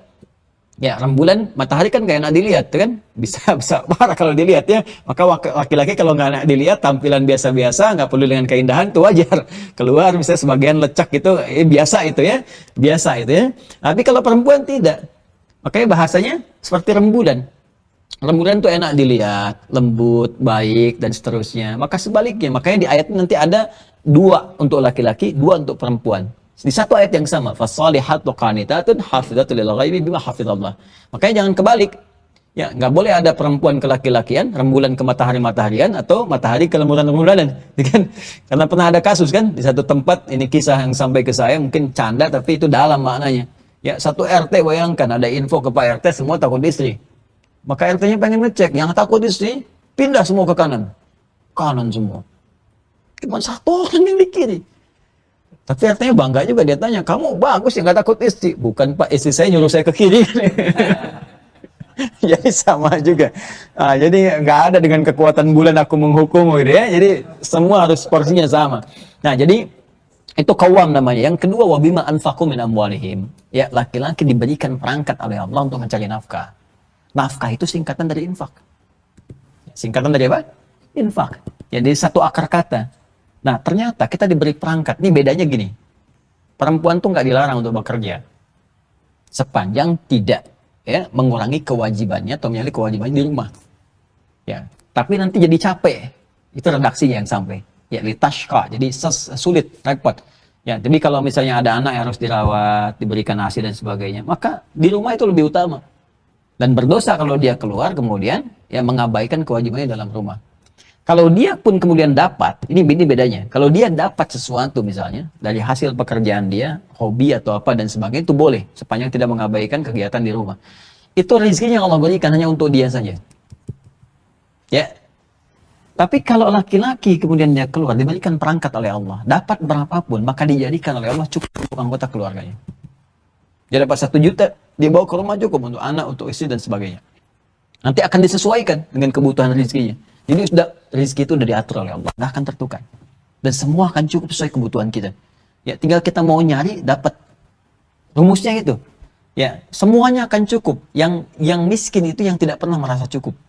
Ya, rembulan, matahari kan gak enak dilihat, kan? Bisa parah kalau dilihat ya. Maka laki-laki kalau nggak enak dilihat, tampilan biasa-biasa, nggak perlu dengan keindahan, itu wajar. Keluar misalnya sebagian lecak itu, biasa itu ya. Biasa itu ya. Tapi kalau perempuan tidak. Makanya bahasanya seperti rembulan. Rembulan itu enak dilihat, lembut, baik, dan seterusnya. Maka sebaliknya, makanya di ayat ini nanti ada dua untuk laki-laki, dua untuk perempuan. Di satu ayat yang sama, fasalihatu qanitatun hafizatul lil ghaibi bima hafizallah. Makanya jangan kebalik. Ya, nggak boleh ada perempuan ke laki-lakian, rembulan ke matahari-mataharian, atau matahari ke rembulan-rembulan. Kan? Karena pernah ada kasus kan di satu tempat, ini kisah yang sampai ke saya, mungkin canda tapi itu dalam maknanya. Ya, satu RT bayangkan ada info ke Pak RT semua takut istri. Maka RT-nya pengen ngecek, yang takut istri pindah semua ke kanan. Kanan semua. Cuma satu orang yang di kiri. Tapi RT-nya bangga juga, dia tanya, kamu bagus ya nggak takut istri. Bukan Pak, istri saya nyuruh saya ke kiri. Jadi sama juga. Jadi nggak ada dengan kekuatan bulan aku menghukum gitu ya. Jadi semua harus porsinya sama. Nah, jadi itu qawwam namanya. Yang kedua, wabima anfaqu min amwalihim. Ya, laki-laki diberikan perangkat oleh Allah untuk mencari nafkah. Nafkah itu singkatan dari infak. Singkatan dari apa? Infak. Jadi satu akar kata. Nah, ternyata kita diberi perangkat. Ini bedanya gini. Perempuan tuh nggak dilarang untuk bekerja. Sepanjang tidak mengurangi kewajibannya atau menyalahi kewajibannya di rumah. Ya, tapi nanti jadi capek. Itu redaksinya yang sampai. Ya, litashqa. Jadi sulit, repot. Ya, jadi kalau misalnya ada anak yang harus dirawat, diberikan ASI dan sebagainya, maka di rumah itu lebih utama. Dan berdosa kalau dia keluar kemudian ya mengabaikan kewajibannya dalam rumah. Kalau dia pun kemudian dapat, ini bedanya. Kalau dia dapat sesuatu misalnya dari hasil pekerjaan dia, hobi atau apa dan sebagainya, itu boleh sepanjang tidak mengabaikan kegiatan di rumah. Itu rezekinya Allah berikan hanya untuk dia saja. Ya. Tapi kalau laki-laki kemudian dia keluar, diberikan perangkat oleh Allah, dapat berapapun, maka dijadikan oleh Allah cukup untuk anggota keluarganya. Dia dapat 1 juta, dia bawa ke rumah cukup untuk anak, untuk istri dan sebagainya. Nanti akan disesuaikan dengan kebutuhan rezekinya. Jadi sudah rezeki itu sudah diatur oleh Allah, nggak akan tertukar. Dan semua akan cukup sesuai kebutuhan kita. Ya, tinggal kita mau nyari, dapat. Rumusnya itu. Ya, semuanya akan cukup. Yang miskin itu yang tidak pernah merasa cukup.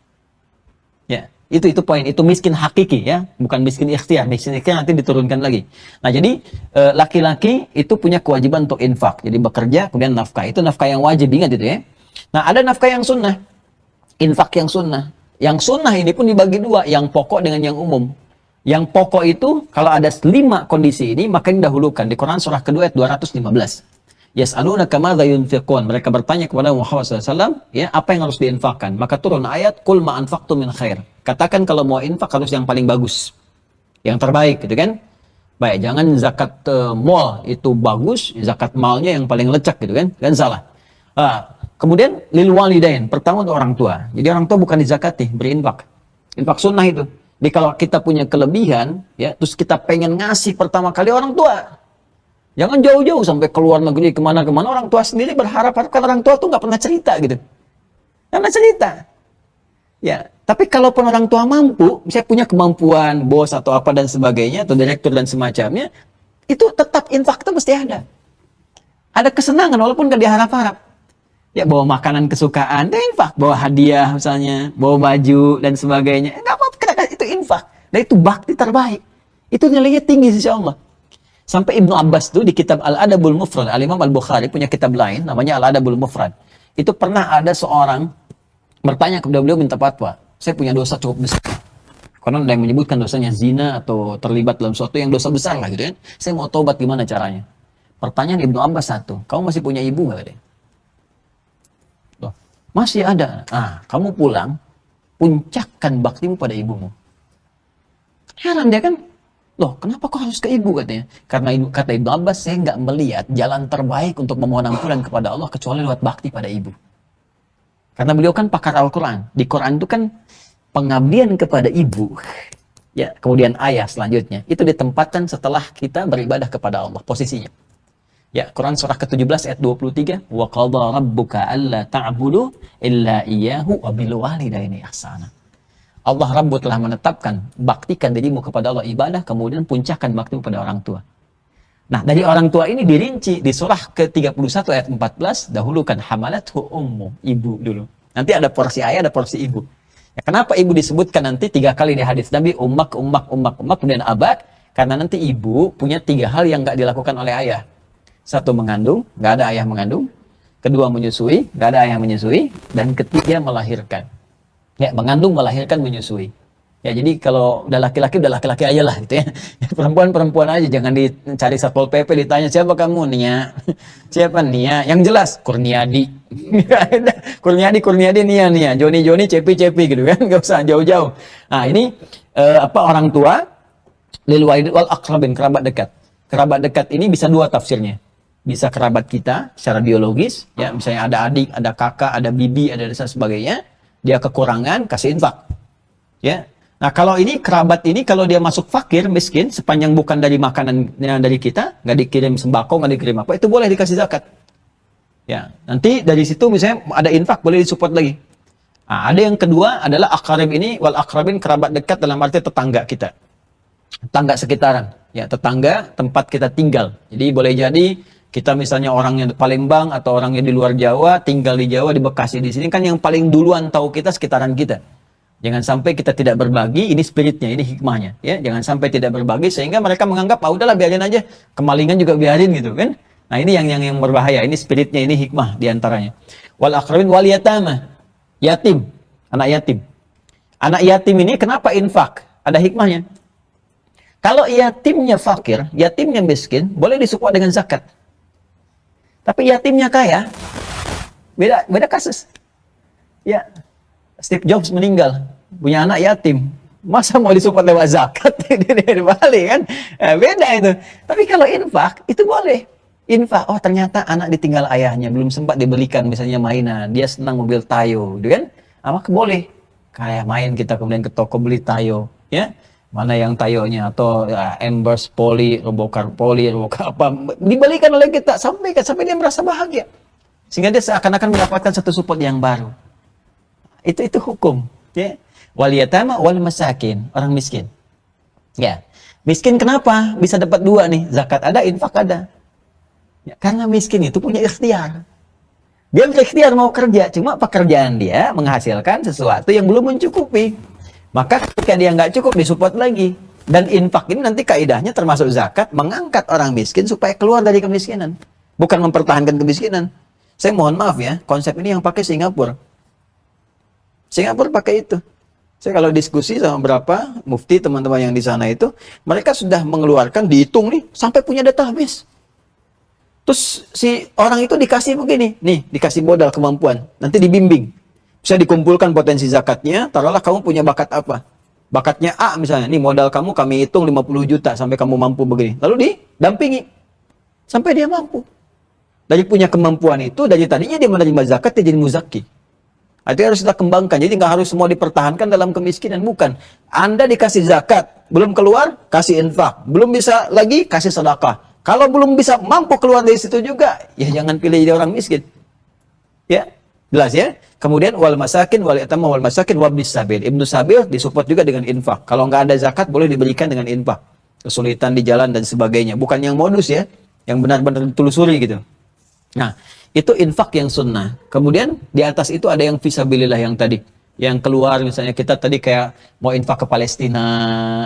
Ya, itu poin. Itu miskin hakiki ya, bukan miskin ikhtiar. Miskin ikhtiar nanti diturunkan lagi. Nah, jadi laki-laki itu punya kewajiban untuk infak. Jadi bekerja, kemudian nafkah. Itu nafkah yang wajib, ingat itu ya. Nah, ada nafkah yang sunnah. Infak yang sunnah. Yang sunnah ini pun dibagi dua, yang pokok dengan yang umum. Yang pokok itu, kalau ada 5 kondisi ini, maka didahulukan. Di Quran surah kedua ayat 215. Yas'alunaka madza yunfiqun. Mereka bertanya kepada Muhammad SAW, ya, apa yang harus diinfakkan? Maka turun ayat, Qul ma anfaqtum min khair. Katakan kalau mau infak harus yang paling bagus. Yang terbaik, gitu kan? Baik, jangan zakat mal itu bagus, zakat malnya yang paling lecak, gitu kan? Kan salah. Kemudian lil walidain, pertama untuk orang tua. Jadi orang tua bukan dizakati, berinfak. Infak sunnah itu. Jadi kalau kita punya kelebihan, ya, terus kita pengen ngasih pertama kali orang tua. Jangan jauh-jauh sampai keluar negeri kemana-kemana. Orang tua sendiri berharap kan orang tua tuh nggak pernah cerita gitu. Nggak pernah cerita. Ya, tapi kalaupun orang tua mampu, misalnya punya kemampuan, bos atau apa dan sebagainya, atau direktur dan semacamnya, itu tetap infak itu mesti ada. Ada kesenangan walaupun nggak diharap-harap. Ya, bawa makanan kesukaan, itu infak. Bawa hadiah misalnya, bawa baju dan sebagainya. Nggak apa-apa, itu infak. Dan itu bakti terbaik. Itu nilainya tinggi insya Allah. Sampai Ibnu Abbas tuh di kitab Al-Adabul Mufrad, Al-Imam Al-Bukhari punya kitab lain, namanya Al-Adabul Mufrad. Itu pernah ada seorang bertanya kepada beliau minta fatwa. Saya punya dosa cukup besar. Karena ada yang menyebutkan dosanya zina atau terlibat dalam sesuatu yang dosa besar lah gitu kan. Saya mau tobat, gimana caranya? Pertanyaan Ibnu Abbas satu, kamu masih punya ibu nggak? Loh, masih ada. Ah, kamu pulang, puncakkan baktimu pada ibumu. Heran dia kan, loh kenapa kok harus ke ibu katanya? Karena kata Ibnu Abbas, saya nggak melihat jalan terbaik untuk memohon ampunan kepada Allah kecuali lewat bakti pada ibu. Karena beliau kan pakar Al-Quran. Di Quran itu kan pengabdian kepada ibu, ya, kemudian ayah selanjutnya, itu ditempatkan setelah kita beribadah kepada Allah, posisinya. Ya, Quran surah ke-17 ayat 23, wa qadha rabbuka alla ta'budu illa iyyahu wa bil walidaini ihsana. Allah Rabbu telah menetapkan, baktikan dirimu kepada Allah ibadah, kemudian puncakkan baktimu pada orang tua. Nah, dari orang tua ini dirinci di surah ke-31 ayat 14, dahulukan hamalathu ummu, ibu dulu. Nanti ada porsi ayah, ada porsi ibu. Ya, kenapa ibu disebutkan nanti 3 kali di hadis Nabi, ummak, kemudian abak? Karena nanti ibu punya 3 hal yang nggak dilakukan oleh ayah. 1, mengandung, nggak ada ayah mengandung. 2, menyusui, nggak ada ayah menyusui. Dan 3, melahirkan. Ya, mengandung, melahirkan, menyusui. Ya, jadi kalau udah laki-laki aja lah gitu ya. Perempuan aja, jangan dicari Satpol PP ditanya siapa kamu, Nia. Siapa Nia? Yang jelas Kurniadi. Kurniadi Nia. Joni Cepi gitu kan, nggak usah jauh-jauh. Nah, ini orang tua lil walid wal aqrabin, kerabat dekat. Kerabat dekat ini bisa 2 tafsirnya. Bisa kerabat kita secara biologis, ya, misalnya ada adik, ada kakak, ada bibi, ada dan sebagainya, dia kekurangan, kasih infak. Ya. Nah, kalau ini kerabat ini kalau dia masuk fakir, miskin, sepanjang bukan dari makanan dari kita, nggak dikirim sembako, nggak dikirim apa, itu boleh dikasih zakat. Ya, nanti dari situ misalnya ada infak, boleh disupport lagi. Nah, ada yang kedua adalah aqrab ini, wal aqrabin, kerabat dekat dalam arti tetangga kita. Tetangga sekitaran, ya, tetangga tempat kita tinggal. Jadi boleh jadi kita misalnya orangnya di Palembang atau orangnya di luar Jawa, tinggal di Jawa, di Bekasi, di sini kan yang paling duluan tahu kita sekitaran kita. Jangan sampai kita tidak berbagi, ini spiritnya, ini hikmahnya, ya. Jangan sampai tidak berbagi sehingga mereka menganggap, ah udahlah biarin aja, kemalingan juga biarin gitu kan. Nah, ini yang berbahaya, ini spiritnya, ini hikmah diantaranya. Wal aqrabin wal yatama, yatim, anak yatim. Anak yatim ini kenapa infak? Ada hikmahnya. Kalau yatimnya fakir, yatimnya miskin, boleh disupport dengan zakat. Tapi yatimnya kaya, beda kasus. Ya, Steve Jobs meninggal, punya anak yatim. Masa mau disupport lewat zakat? Dibalik kan? Beda itu. Tapi kalau infak, itu boleh. Infak, oh ternyata anak ditinggal ayahnya, belum sempat dibelikan misalnya mainan, dia senang mobil Tayo, gitu kan? Maka boleh. Kayak main kita kemudian ke toko beli Tayo, ya. Mana yang Tayonya, atau Embers Poli, Robocar apa, dibalikan oleh kita sampai dia merasa bahagia. Sehingga dia seakan-akan mendapatkan satu support yang baru. Itu hukum, ya. Wal yatama wal masakin, orang miskin. Ya. Miskin kenapa? Bisa dapat 2 nih, zakat ada, infak ada. Ya, karena miskin itu punya ikhtiar. Dia berikhtiar mau kerja, cuma pekerjaan dia menghasilkan sesuatu yang belum mencukupi. Maka ketika dia nggak cukup, disupport lagi. Dan infak ini nanti kaidahnya termasuk zakat, mengangkat orang miskin supaya keluar dari kemiskinan. Bukan mempertahankan kemiskinan. Saya mohon maaf ya, konsep ini yang pakai Singapura. Singapura pakai itu. Saya kalau diskusi sama beberapa mufti, teman-teman yang di sana itu, mereka sudah mengeluarkan, dihitung nih, sampai punya database. Terus si orang itu dikasih begini, nih, dikasih modal kemampuan, nanti dibimbing. Bisa dikumpulkan potensi zakatnya, taruhlah kamu punya bakat apa. Bakatnya A misalnya, nih modal kamu kami hitung 50 juta sampai kamu mampu begini. Lalu didampingi sampai dia mampu. Dari punya kemampuan itu, dari tadinya dia menerima zakat, dia jadi muzaki. Itu harus kita kembangkan. Jadi nggak harus semua dipertahankan dalam kemiskinan, bukan. Anda dikasih zakat, belum keluar, kasih infak. Belum bisa lagi, kasih sedekah. Kalau belum bisa mampu keluar dari situ juga, ya jangan pilih jadi orang miskin. Ya, jelas ya. Kemudian wal masakin wal yatama wal masakin wabnis sabil. Ibnu Sabil disupport juga dengan infak. Kalau nggak ada zakat boleh diberikan dengan infak. Kesulitan di jalan dan sebagainya. Bukan yang modus ya, yang benar-benar ditelusuri gitu. Nah, itu infak yang sunnah. Kemudian di atas itu ada yang fisabilillah yang tadi. Yang keluar misalnya kita tadi kayak mau infak ke Palestina,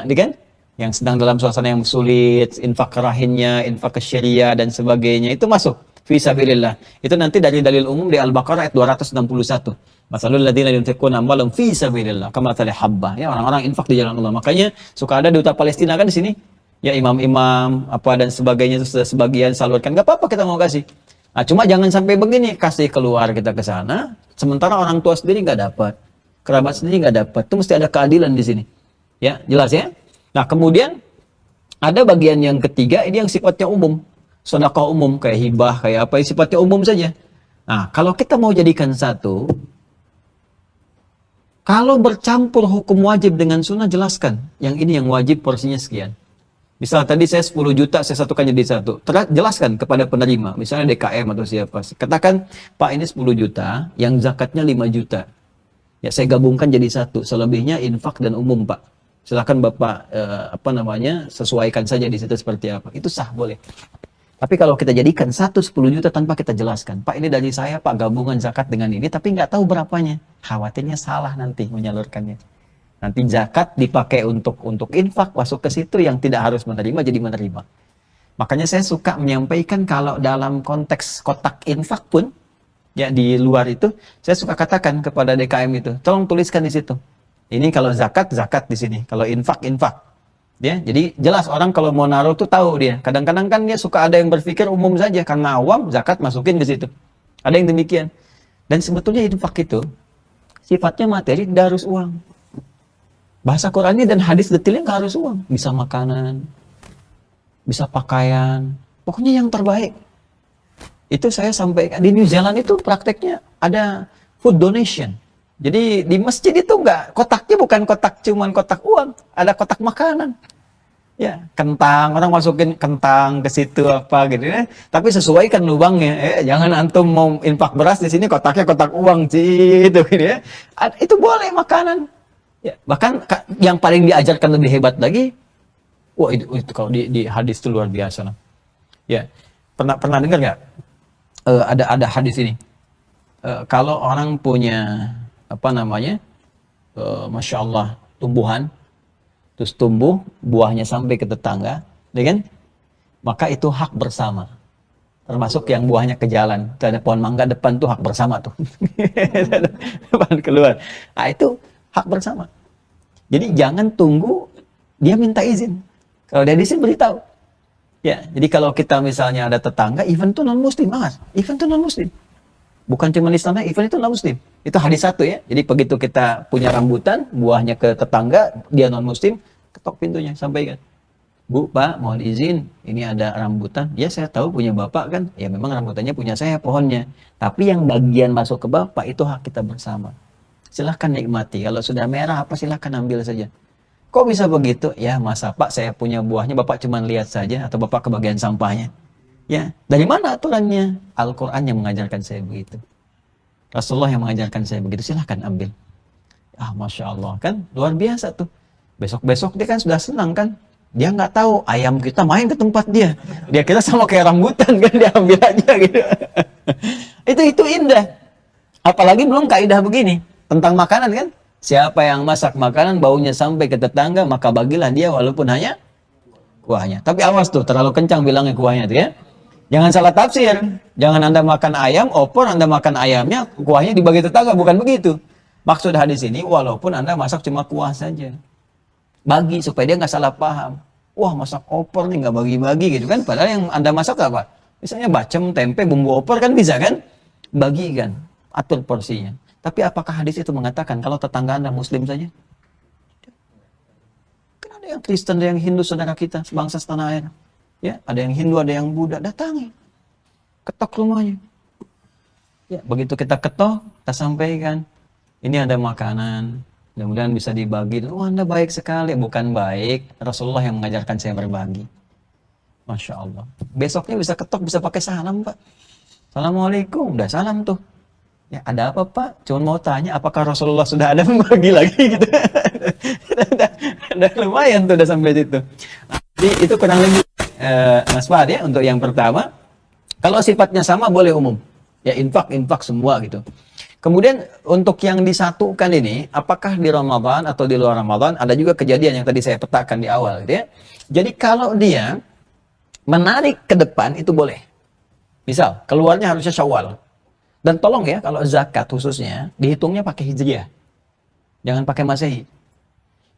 ini kan? Yang sedang dalam suasana yang sulit, infak ke rahinnya, infak ke syariah dan sebagainya, itu masuk. fi sabilillah. Itu nanti dari dalil umum di Al-Baqarah ayat 261. Masalul ladzina yunfiquna amwalahum fi sabilillah kamathali habbah. Ya, orang-orang infak di jalan Allah. Makanya suka ada duta Palestina kan di sini. Ya, imam-imam apa dan sebagainya itu sudah sebagian salurkan. Enggak apa-apa kita mau kasih. Nah, cuma jangan sampai begini, kasih keluar kita ke sana, sementara orang tua sendiri nggak dapat, kerabat sendiri nggak dapat. Itu mesti ada keadilan di sini. Ya, jelas ya. Nah, kemudian ada bagian yang ketiga, ini yang sifatnya umum. Sedekah umum, kayak hibah, kayak apa, sifatnya umum saja. Nah, kalau kita mau jadikan satu, kalau bercampur hukum wajib dengan sunnah, jelaskan. Yang ini yang wajib porsinya sekian. Misal tadi saya 10 juta, saya satukan jadi satu. Jelaskan kepada penerima, misalnya DKM atau siapa. Katakan, Pak ini 10 juta, yang zakatnya 5 juta. Ya, saya gabungkan jadi satu. Selebihnya infak dan umum, Pak. Silakan Bapak sesuaikan saja di situ seperti apa. Itu sah, boleh. Tapi kalau kita jadikan satu 10 juta tanpa kita jelaskan, Pak ini dari saya, Pak gabungan zakat dengan ini, tapi nggak tahu berapanya. Khawatirnya salah nanti menyalurkannya. Nanti zakat dipakai untuk infak, masuk ke situ, yang tidak harus menerima jadi menerima. Makanya saya suka menyampaikan kalau dalam konteks kotak infak pun, ya di luar itu, saya suka katakan kepada DKM itu, tolong tuliskan di situ. Ini kalau zakat di sini, kalau infak. Ya, jadi jelas orang kalau mau naruh tuh tahu dia. Kadang-kadang kan dia suka ada yang berpikir umum saja, karena awam zakat masukin ke situ. Ada yang demikian. Dan sebetulnya infak itu sifatnya materi, tidak harus uang. Bahasa Qurannya dan hadis detailnya nggak harus uang. Bisa makanan, bisa pakaian, pokoknya yang terbaik. Itu saya sampaikan. Di New Zealand itu prakteknya ada food donation. Jadi di masjid itu nggak, kotaknya bukan kotak, cuman kotak uang, ada kotak makanan. Ya, kentang, orang masukin kentang ke situ apa gitu ya. Tapi sesuaikan lubangnya. Jangan antum mau infak beras di sini kotaknya kotak uang gitu ya. Itu boleh makanan. Ya, bahkan yang paling diajarkan lebih hebat lagi, wah itu kalau di hadis itu luar biasa. Nah. Ya, pernah dengar nggak? Ada hadis ini. Kalau orang punya masya Allah tumbuhan, terus tumbuh buahnya sampai ke tetangga, ya kan? Maka itu hak bersama. Termasuk yang buahnya ke jalan, ada pohon mangga depan tuh hak bersama tuh, depan keluar. Nah itu hak bersama. Jadi jangan tunggu dia minta izin. Kalau dia izin beritahu. Ya, jadi kalau kita misalnya ada tetangga, even tuh non muslim, even tuh non muslim. Bukan cuma Islam, even itu non muslim. Itu hadis satu ya. Jadi begitu kita punya rambutan, buahnya ke tetangga, dia non muslim, ketok pintunya, sampaikan. Bu, Pak, mohon izin, ini ada rambutan. Ya saya tahu punya Bapak kan. Ya memang rambutannya punya saya, pohonnya. Tapi yang bagian masuk ke Bapak itu hak kita bersama. Silahkan nikmati. Kalau sudah merah apa silahkan ambil saja. Kok bisa begitu? Ya masa Pak saya punya buahnya, Bapak cuma lihat saja atau Bapak kebagian sampahnya. Ya, dari mana aturannya? Al-Quran yang mengajarkan saya begitu. Rasulullah yang mengajarkan saya begitu. Silahkan ambil. Masya Allah kan luar biasa tuh. Besok-besok dia kan sudah senang kan. Dia nggak tahu ayam kita main ke tempat dia. Dia kira sama kayak rambutan kan, dia ambil aja gitu. Itu indah. Apalagi belum kaidah begini tentang makanan kan. Siapa yang masak makanan baunya sampai ke tetangga, maka bagilah dia walaupun hanya kuahnya. Tapi awas tuh, terlalu kencang bilangnya kuahnya tuh ya. Jangan salah tafsir. Jangan Anda makan ayam, opor Anda makan ayamnya, kuahnya dibagi tetangga, bukan begitu. Maksud hadis ini walaupun Anda masak cuma kuah saja. Bagi supaya dia nggak salah paham. Wah masak opor nih nggak bagi-bagi gitu kan. Padahal yang Anda masak apa? Misalnya bacem, tempe, bumbu opor kan bisa kan? Bagikan, atur porsinya. Tapi apakah hadis itu mengatakan kalau tetangga Anda muslim saja? Kan ada yang Kristen, ada yang Hindu saudara kita, sebangsa setanah air. Ya, ada yang Hindu, ada yang Buddha, datangi. Ketok rumahnya. Ya, begitu kita ketok, kita sampaikan. Ini ada makanan. Mudah-mudahan bisa dibagi. Oh, Anda baik sekali. Bukan baik. Rasulullah yang mengajarkan saya berbagi. Masya Allah. Besoknya bisa ketok, bisa pakai salam, Pak. Assalamualaikum. Udah salam tuh. Ya, ada apa, Pak? Cuma mau tanya, apakah Rasulullah sudah ada membagi lagi gitu? Udah lumayan tuh, udah sampai situ. Jadi itu kurang lebih, Mas Fahad ya, untuk yang pertama. Kalau sifatnya sama, boleh umum. Ya, infak semua gitu. Kemudian untuk yang disatukan ini, apakah di Ramadan atau di luar Ramadan, ada juga kejadian yang tadi saya petakan di awal gitu ya. Jadi kalau dia menarik ke depan itu boleh. Misal, keluarnya harusnya Syawal. Dan tolong ya, kalau zakat khususnya, dihitungnya pakai Hijriah. Jangan pakai Masehi.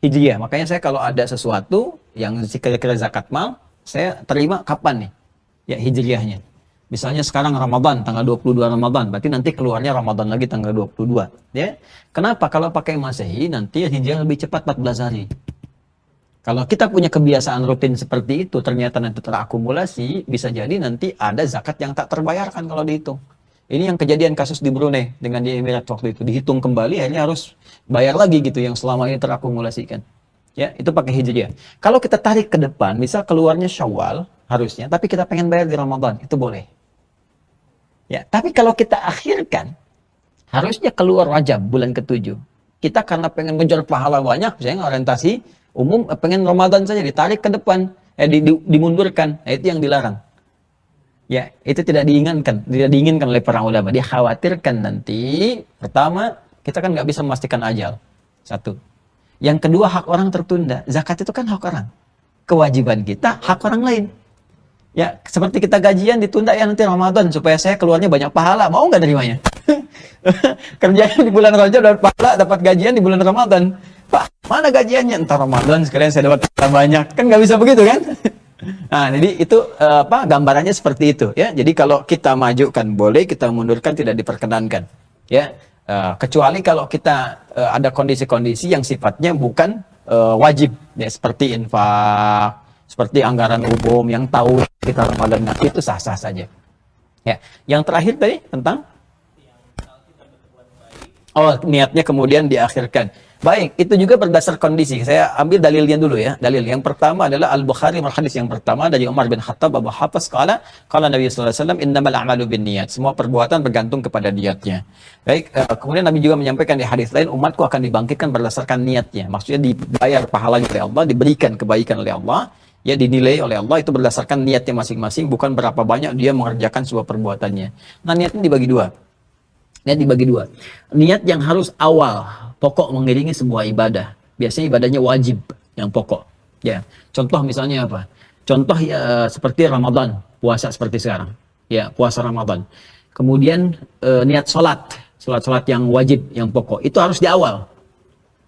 Hijriah. Makanya saya kalau ada sesuatu yang kira-kira zakat mal, saya terima kapan nih? Ya, Hijriahnya. Misalnya sekarang Ramadan, tanggal 22 Ramadan, berarti nanti keluarnya Ramadan lagi tanggal 22. Ya. Kenapa? Kalau pakai Masehi, nanti Hijriah lebih cepat 14 hari. Kalau kita punya kebiasaan rutin seperti itu, ternyata nanti terakumulasi, bisa jadi nanti ada zakat yang tak terbayarkan kalau dihitung. Ini yang kejadian kasus di Brunei dengan di Emirat waktu itu. Dihitung kembali, akhirnya harus bayar lagi gitu yang selama ini terakumulasikan. Ya, itu pakai Hijriah. Kalau kita tarik ke depan, misal keluarnya Syawal harusnya, tapi kita pengen bayar di Ramadan, itu boleh. Ya, tapi kalau kita akhirkan, harusnya keluar Rajab bulan ke-7. Kita karena pengen ngejar pahala banyak, misalnya orientasi umum pengen Ramadan saja ditarik ke depan, dimundurkan. Nah, itu yang dilarang. Ya, itu tidak diinginkan oleh para ulama. Dia khawatirkan nanti, pertama, kita kan nggak bisa memastikan ajal. Satu. Yang kedua, hak orang tertunda. Zakat itu kan hak orang. Kewajiban kita, hak orang lain. Ya, seperti kita gajian ditunda ya nanti Ramadan supaya saya keluarnya banyak pahala. Mau nggak nerimanya? Kerjanya di bulan Rajab dapat pahala, dapat gajian di bulan Ramadan. Pak, mana gajiannya? Entar Ramadan sekalian saya dapat pahala banyak. Kan nggak bisa begitu kan? Nah, jadi itu gambarannya seperti itu ya. Jadi kalau kita majukan boleh, kita mundurkan tidak diperkenankan. Ya, kecuali kalau kita ada kondisi-kondisi yang sifatnya bukan wajib ya, seperti infak, seperti anggaran umum yang tahu kita Ramadan itu sah-sah saja. Ya, yang terakhir tadi tentang niatnya kemudian diakhirkan. Baik, itu juga berdasar kondisi. Saya ambil dalilnya dulu ya. Dalil yang pertama adalah Al-Bukhari hadis yang pertama dari Umar bin Khattab Abu Hafs qala Nabi sallallahu alaihi wasallam innamal a'malu binniyat. Semua perbuatan bergantung kepada niatnya. Baik, kemudian Nabi juga menyampaikan di hadis lain umatku akan dibangkitkan berdasarkan niatnya. Maksudnya dibayar pahalanya oleh Allah, diberikan kebaikan oleh Allah, ya dinilai oleh Allah itu berdasarkan niatnya masing-masing, bukan berapa banyak dia mengerjakan sebuah perbuatannya. Nah, niatnya dibagi dua. Niat yang harus awal, pokok mengiringi sebuah ibadah. Biasanya ibadahnya wajib, yang pokok. Ya, contoh misalnya apa? Contoh ya, seperti Ramadan, puasa seperti sekarang. Ya, puasa Ramadan. Kemudian niat sholat yang wajib, yang pokok. Itu harus di awal.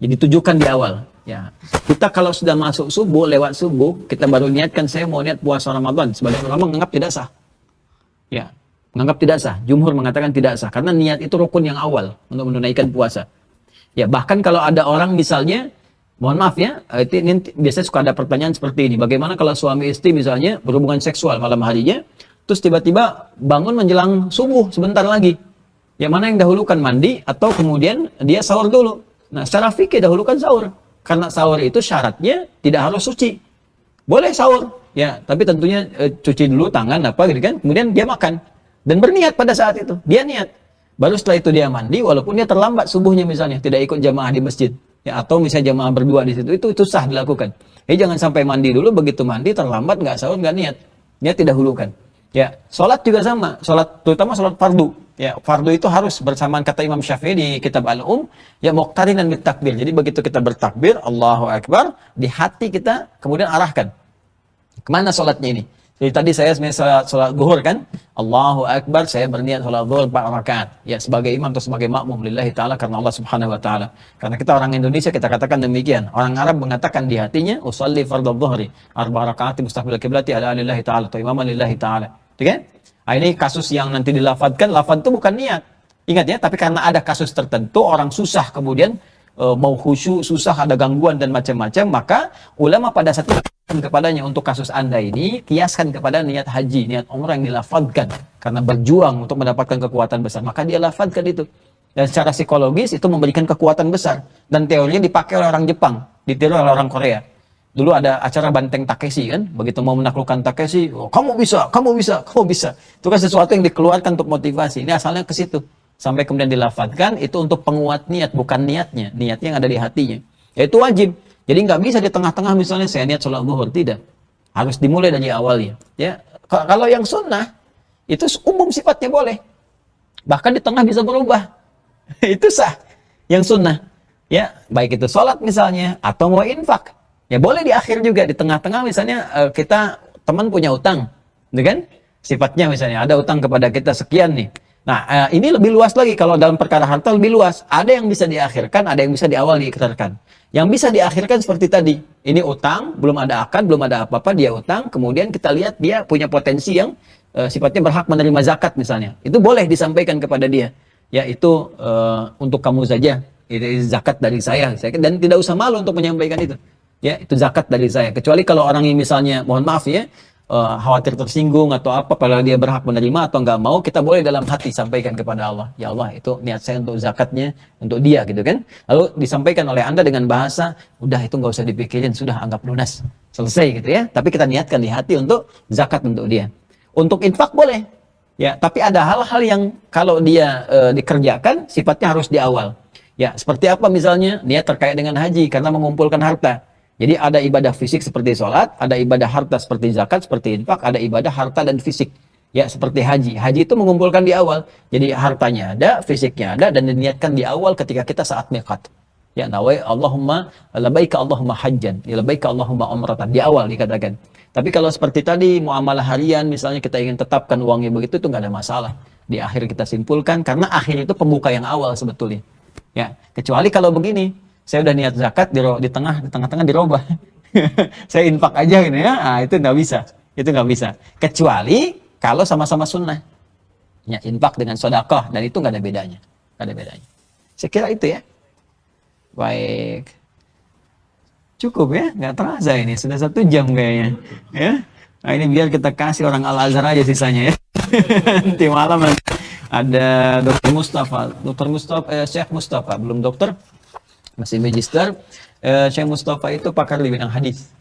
Jadi tujukan di awal. Ya, kita kalau sudah masuk subuh, lewat subuh, kita baru niatkan saya mau niat puasa Ramadan. Sebagian ulama menganggap tidak sah. Ya, menganggap tidak sah. Jumhur mengatakan tidak sah karena niat itu rukun yang awal untuk menunaikan puasa. Ya, bahkan kalau ada orang misalnya, mohon maaf ya, ini biasanya suka ada pertanyaan seperti ini. Bagaimana kalau suami istri misalnya berhubungan seksual malam harinya, terus tiba-tiba bangun menjelang subuh sebentar lagi. Ya, mana yang dahulukan, mandi atau kemudian dia sahur dulu? Nah, secara fikih dahulukan sahur. Karena sahur itu syaratnya tidak harus suci. Boleh sahur, ya, tapi tentunya cuci dulu tangan apa gitu kan. Kemudian dia makan dan berniat pada saat itu. Dia niat. Baru setelah itu dia mandi, walaupun dia terlambat subuhnya misalnya, tidak ikut jamaah di masjid, ya, atau misalnya jamaah berdua di situ, itu sah dilakukan. Jangan sampai mandi dulu, begitu mandi terlambat, nggak sahur, nggak niat. Niat tidak dahulukan. Ya, sholat juga sama, terutama sholat fardu. Ya, fardu itu harus bersamaan kata Imam Syafi'i di kitab Al-Um, ya muqtarinan bitakbir. Jadi begitu kita bertakbir, Allahu Akbar, di hati kita kemudian arahkan. Kemana sholatnya ini? Jadi tadi saya sholat zuhur kan, Allahu Akbar, saya berniat sholat zuhur 4 rakaat. Ya, sebagai imam atau sebagai makmum lillahi ta'ala karena Allah subhanahu wa ta'ala. Karena kita orang Indonesia, kita katakan demikian. Orang Arab mengatakan di hatinya, usalli fardhu dhuhri, 4 rakaat mustaqbil qiblati ala lillahi ta'ala, atau imaman lillahi ta'ala. Oke? Okay? Nah, ini kasus yang nanti dilafadzkan, lafadz itu bukan niat. Ingat ya, tapi karena ada kasus tertentu, orang susah kemudian mau khusyuk, susah, ada gangguan dan macam-macam, maka ulama pada saat itu kepadanya untuk kasus Anda ini, kiaskan kepada niat haji, niat umrah yang dilafadzkan. Karena berjuang untuk mendapatkan kekuatan besar, maka dia lafadzkan itu. Dan secara psikologis itu memberikan kekuatan besar. Dan teorinya dipakai oleh orang Jepang, ditiru oleh orang Korea. Dulu ada acara Banteng Takeshi kan, begitu mau menaklukkan Takeshi, oh, kamu bisa. Itu kan sesuatu yang dikeluarkan untuk motivasi. Ini asalnya ke situ. Sampai kemudian dilafadzkan, itu untuk penguat niat, bukan niatnya. Niatnya yang ada di hatinya. Ya, itu wajib. Jadi nggak bisa di tengah-tengah misalnya saya niat sholat zuhur, tidak. Harus dimulai dari awalnya. Ya, kalau yang sunnah, itu umum sifatnya boleh. Bahkan di tengah bisa berubah. Itu sah. Yang sunnah. Ya, baik itu sholat misalnya, atau mau infak. Ya boleh di akhir juga, di tengah-tengah misalnya kita teman punya utang, gitu kan? Sifatnya misalnya ada utang kepada kita sekian nih. Nah, ini lebih luas lagi. Kalau dalam perkara harta lebih luas. Ada yang bisa diakhirkan, ada yang bisa di awal diikrarkan. Yang bisa diakhirkan seperti tadi. Ini utang, belum ada akad, belum ada apa-apa, dia utang. Kemudian kita lihat dia punya potensi yang sifatnya berhak menerima zakat misalnya. Itu boleh disampaikan kepada dia. Ya, itu untuk kamu saja. Itu zakat dari saya. Dan tidak usah malu untuk menyampaikan itu. Ya, itu zakat dari saya. Kecuali kalau orang yang misalnya, mohon maaf ya, khawatir tersinggung atau apa, padahal dia berhak menerima atau nggak mau, kita boleh dalam hati sampaikan kepada Allah, ya Allah, itu niat saya untuk zakatnya untuk dia, gitu kan. Lalu disampaikan oleh Anda dengan bahasa, udah itu nggak usah dipikirin, sudah anggap lunas, selesai gitu ya. Tapi kita niatkan di hati untuk zakat untuk dia. Untuk infak boleh, ya. Tapi ada hal-hal yang kalau dia dikerjakan, sifatnya harus di awal. Ya, seperti apa misalnya, niat terkait dengan haji karena mengumpulkan harta. Jadi ada ibadah fisik seperti sholat, ada ibadah harta seperti zakat, seperti infak, ada ibadah harta dan fisik. Ya, seperti haji. Haji itu mengumpulkan di awal. Jadi hartanya ada, fisiknya ada, dan diniatkan di awal ketika kita saat miqat. Ya, nawai Allahumma labaika Allahumma hajjan, ya labaika Allahumma umratan, di awal dikatakan. Tapi kalau seperti tadi muamalah harian, misalnya kita ingin tetapkan uangnya begitu, itu nggak ada masalah. Di akhir kita simpulkan, karena akhir itu pembuka yang awal sebetulnya. Ya, kecuali kalau begini. Saya udah niat zakat di tengah-tengah dirubah. Saya infak aja gitu ya. Ah, itu nggak bisa. Itu nggak bisa. Kecuali kalau sama-sama sunnah. Ya, infak dengan sedekah, dan itu nggak ada bedanya. Nggak ada bedanya. Saya kira itu ya. Baik. Cukup ya, nggak terasa ini. Sudah 1 jam kayaknya. Ya. Nah, ini biar kita kasih orang Al-Azhar aja sisanya ya. Nanti malam ada Dr. Mustafa. Syekh Mustafa. Belum dokter. Masih magister. Syekh Mustafa itu pakar di bidang hadis.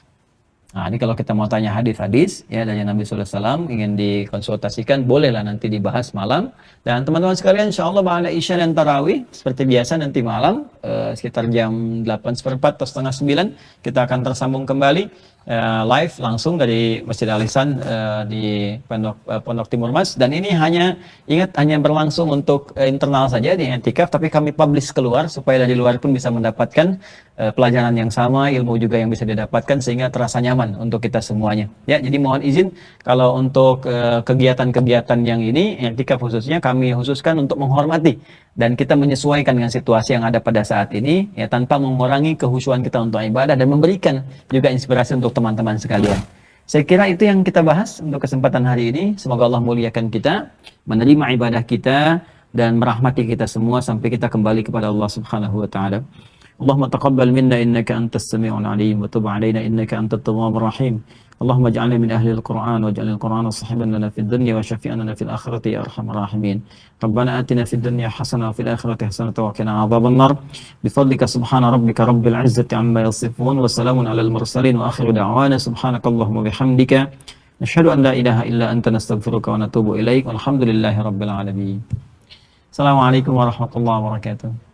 Nah, ini kalau kita mau tanya hadis-hadis ya dari Nabi sallallahu alaihi wasallam, ingin dikonsultasikan, bolehlah nanti dibahas malam. Dan teman-teman sekalian, insyaallah ba'da Isya dan tarawih seperti biasa nanti malam sekitar jam 8:15 atau setengah 9 kita akan tersambung kembali live langsung dari Masjid Al-Ihsan di Pondok Timur Mas. Dan ini hanya berlangsung untuk internal saja di I'tikaf, tapi kami publish keluar supaya dari luar pun bisa mendapatkan pelajaran yang sama, ilmu juga yang bisa didapatkan, sehingga terasa nyaman untuk kita semuanya. Ya, jadi mohon izin kalau untuk kegiatan-kegiatan yang ini I'tikaf khususnya kami khususkan untuk menghormati dan kita menyesuaikan dengan situasi yang ada pada saat ini, ya, tanpa mengurangi kehusuan kita untuk ibadah dan memberikan juga inspirasi untuk teman-teman sekalian. Saya kira itu yang kita bahas untuk kesempatan hari ini. Semoga Allah muliakan kita, menerima ibadah kita, dan merahmati kita semua sampai kita kembali kepada Allah Subhanahu wa taala. Allahumma taqabbal minna innaka antas sami'ul 'alim wa tub 'alaina innaka antat tawwabur rahim. Allahumma ij'alna min ahli al-Qur'an waj'al al-Qur'ana sahiban lana fid dunya wa syafi'an lana fil akhirati ya arhamar rahimin. Rabbana atina fid dunya hasanah wa fil akhirati hasanah wa qina adzaban nar. Bi fadlika subhana rabbika rabbil 'izzati 'amma yasifun wa salamun 'alal mursalin wa akhiru da'wana subhanakallahumma bihamdika nashhadu an la ilaha illa anta nastaghfiruka wa natubu ilaik. Walhamdulillahi rabbil alamin. Assalamualaikum warahmatullahi wabarakatuh.